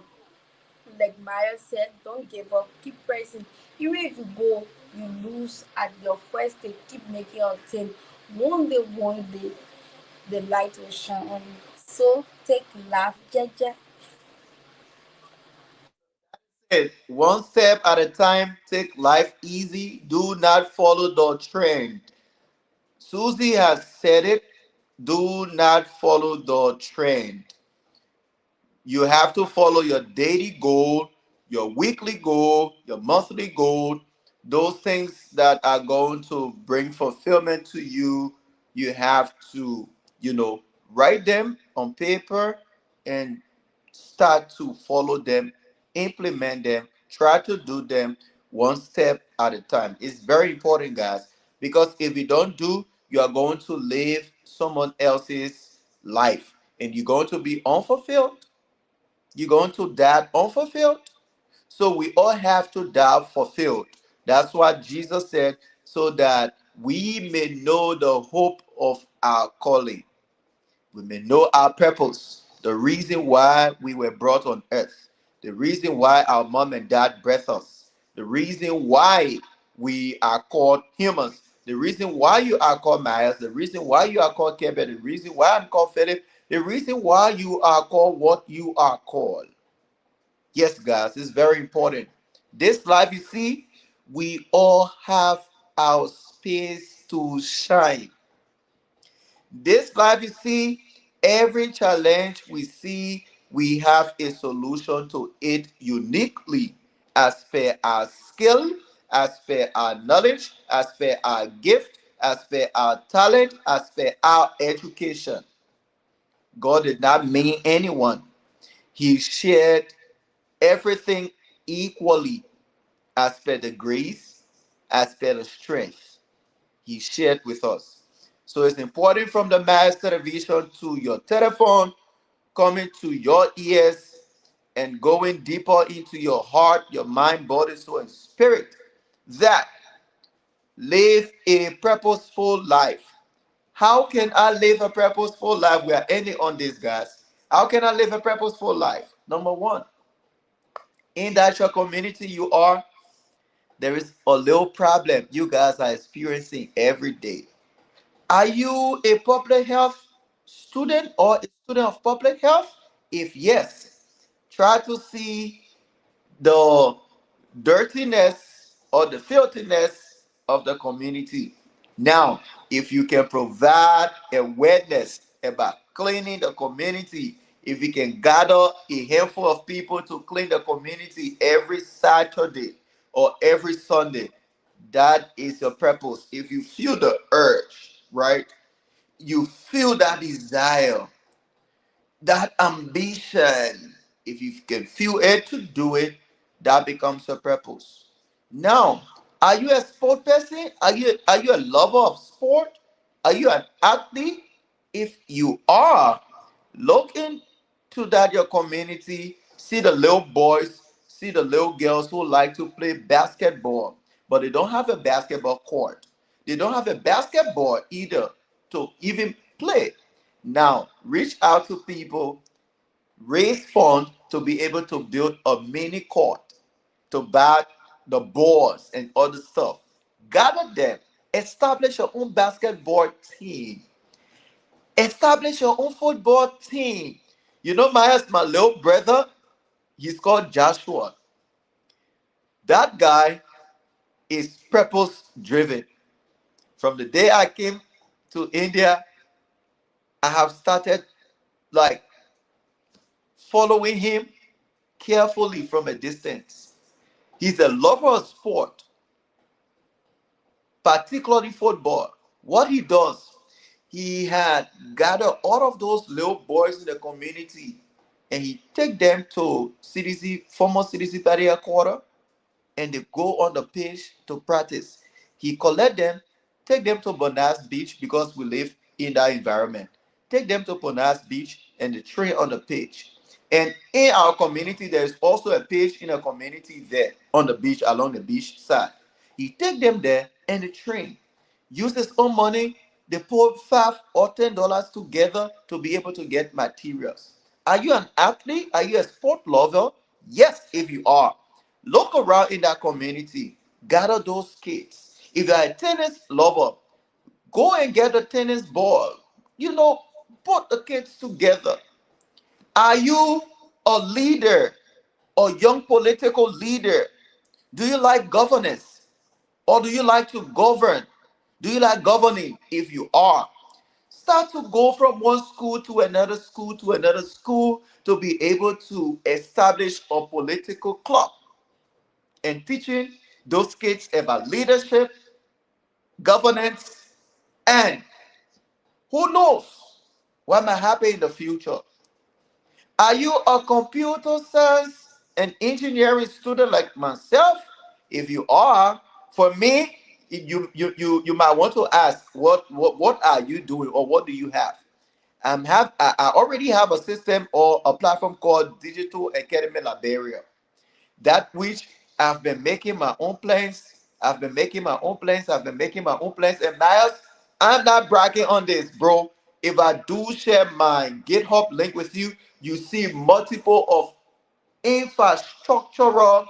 like Maya said, don't give up, keep pressing. Even if you go, you lose at your first day, keep making your team. One day, the light will shine on you. So take life, Jaja. One step at a time, take life easy, do not follow the trend. Susie has said it, do not follow the trend. You have to follow your daily goal, your weekly goal, your monthly goal, those things that are going to bring fulfillment to you. You have to, you know, write them on paper and start to follow them, implement them, try to do them one step at a time. It's very important, guys, because if you don't do, you are going to live someone else's life and you're going to be unfulfilled, you're going to die unfulfilled. So we all have to die fulfilled. That's what Jesus said, so that we may know the hope of our calling. We may know our purpose, the reason why we were brought on earth, the reason why our mom and dad birthed us, the reason why we are called humans, the reason why you are called Myers, the reason why you are called Kevin, the reason why I'm called Philip, the reason why you are called what you are called. Yes, guys, it's very important. This life, you see, we all have our space to shine. This life, you see, every challenge we see, we have a solution to it uniquely as per our skill, as per our knowledge, as per our gift, as per our talent, as per our education. God did not mean anyone. He shared everything equally as per the grace, as per the strength He shared with us. So it's important from the mass television to your telephone, coming to your ears and going deeper into your heart, your mind, body, soul, and spirit, that live a purposeful life. How can I live a purposeful life? We are ending on this, guys. How can I live a purposeful life? Number one, in that your community you are, there is a little problem you guys are experiencing every day. Are you a public health student or a student of public health? If yes, try to see the dirtiness or the filthiness of the community. Now, if you can provide awareness about cleaning the community, if you can gather a handful of people to clean the community every Saturday or every Sunday, that is your purpose. If you feel the urge, right? You feel that desire, that ambition, if you can feel it to do it, that becomes a purpose. Now, are you a sport person? Are you a lover of sport? Are you an athlete? If you are, look into that your community. See the little boys, see the little girls who like to play basketball, but they don't have a basketball court. They don't have a basketball either to even play. Now, reach out to people, raise funds to be able to build a mini court, to buy the boards and other stuff. Gather them, establish your own basketball team, establish your own football team. You know, my little brother, he's called Joshua. That guy is purpose driven. From the day I came to India, I have started like following him carefully from a distance. He's a lover of sport, particularly football. What he does, he had gathered all of those little boys in the community and he take them to CDC, former CDC Barrier Quarter, and they go on the pitch to practice. He collect them, take them to Bonas Beach because we live in that environment. Take them to Bonas Beach and they train on the pitch. And in our community, there is also a pitch in a community there on the beach, along the beach side. He take them there and they train. Use his own money. They put $5 or $10 together to be able to get materials. Are you an athlete? Are you a sport lover? Yes, if you are. Look around in that community. Gather those kids. If you're a tennis lover, go and get a tennis ball. You know, put the kids together. Are you a leader or young political leader? Do you like governance or do you like to govern? Do you like governing? If you are, start to go from one school to another school to another school to be able to establish a political club and teaching those kids about leadership, governance, and who knows what might happen in the future. Are you a computer science and engineering student like myself? If you are, for me, you might want to ask what are you doing or what do you have? I already have a system or a platform called Digital Academy Liberia, that which I've been making my own plans. I've been making my own plans. I've been making my own plans. And Miles, I'm not bragging on this, bro. If I do share my GitHub link with you, you see multiple of infrastructural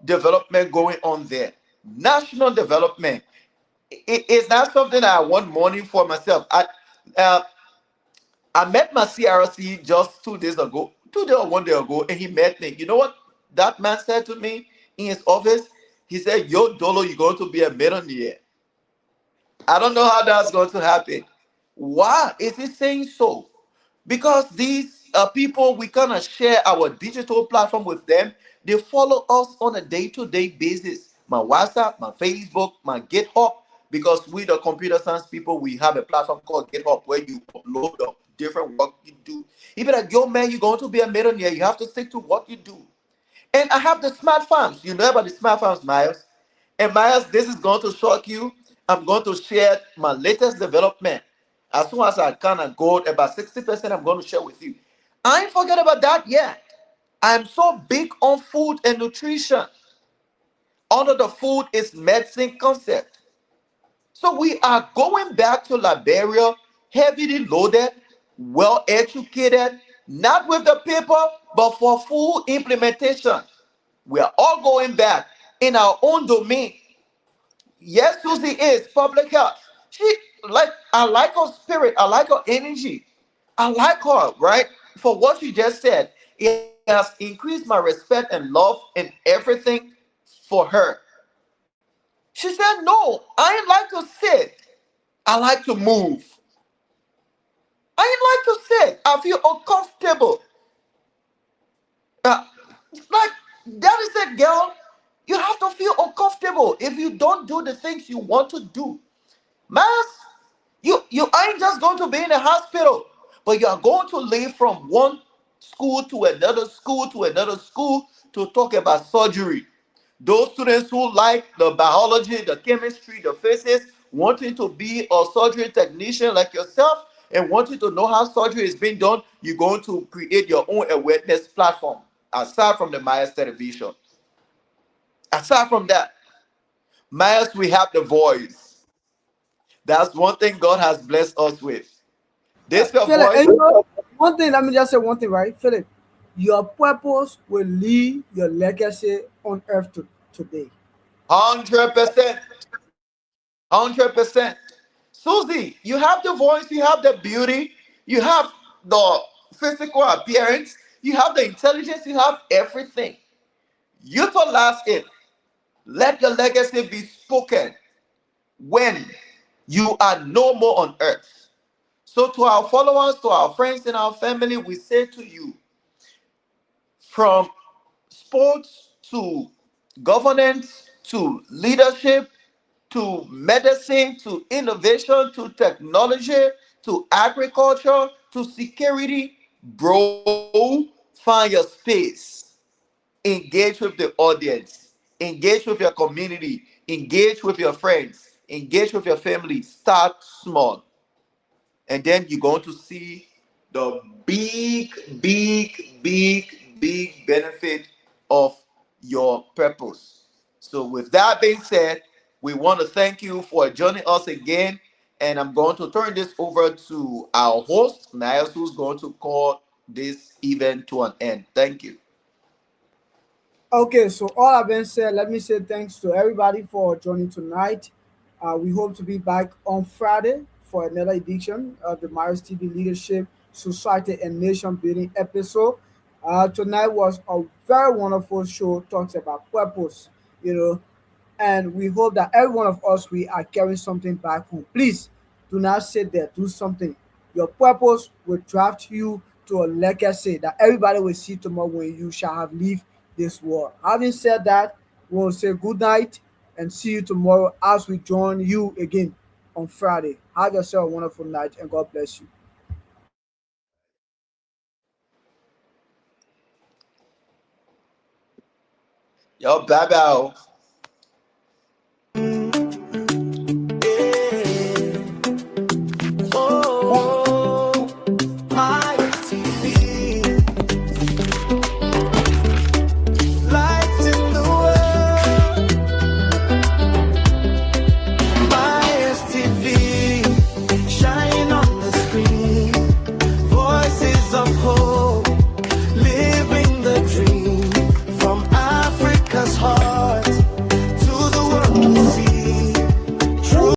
development going on there. National development. It's not something I want money for myself. Uh, I met my CRC just 2 days ago, 2 days or 1 day ago, and he met me. You know what that man said to me in his office? He said, "Yo, Dolo, you're going to be a millionaire." I don't know how that's going to happen. Why is he saying so? Because these people, we kind of share our digital platform with them. They follow us on a day-to-day basis. My WhatsApp, my Facebook, my GitHub. Because we, the computer science people, we have a platform called GitHub where you upload the different work you do. He be like, "Yo, man, you're going to be a millionaire. You have to stick to what you do." And I have the smart farms. You know about the smart farms, Miles. And Miles, this is going to shock you. I'm going to share my latest development. As soon as I kind of go about 60%, I'm going to share with you. I ain't forget about that yet. I'm so big on food and nutrition. Under the food is medicine concept. So we are going back to Liberia, heavily loaded, well educated, not with the paper, but for full implementation. We are all going back in our own domain. Yes, Susie is public health. She like I like her spirit, I like her energy, I like her, right? For what she just said, it has increased my respect and love and everything for her. She said, "No, I ain't like to sit. I like to move. I ain't like to sit. I feel uncomfortable." Uh, like that is it, girl. You have to feel uncomfortable if you don't do the things you want to do. Mass, you ain't just going to be in a hospital, but you are going to live from one school to another school to another school to talk about surgery. Those students who like the biology, the chemistry, the physics, wanting to be a surgery technician like yourself and wanting to know how surgery is being done, you're going to create your own awareness platform aside from the Myers television. Aside from that, Myers, we have the voice. That's one thing God has blessed us with. This your Philip, voice, and you know, one thing, let me just say one thing, right? Philip, your purpose will leave your legacy on earth today. 100%. 100%. Susie, you have the voice, you have the beauty, you have the physical appearance, you have the intelligence, you have everything. Utilize it. Let your legacy be spoken. When? you are no more on earth. So, to our followers, to our friends and our family, we say to you, from sports to governance to leadership to medicine to innovation to technology to agriculture to security, bro, find your space. Engage with the audience, engage with your community, engage with your friends, engage with your family. Start small, and then you're going to see the big benefit of your purpose. So, with that being said, we want to thank you for joining us again. And I'm going to turn this over to our host, Niles, who's going to call this event to an end. Thank you. Okay, so all that being said, let me say thanks to everybody for joining tonight. We hope to be back on Friday for another edition of the Myers TV Leadership Society and Nation Building episode. Tonight was a very wonderful show, talks about purpose, you know, and we hope that every one of us we are carrying something back home. Please do not sit there, do something. Your purpose will draft you to a legacy that everybody will see tomorrow when you shall have leave this world. Having said that, we'll say good night and see you tomorrow as we join you again on Friday. Have yourself a wonderful night and God bless you. Yo, bye bye.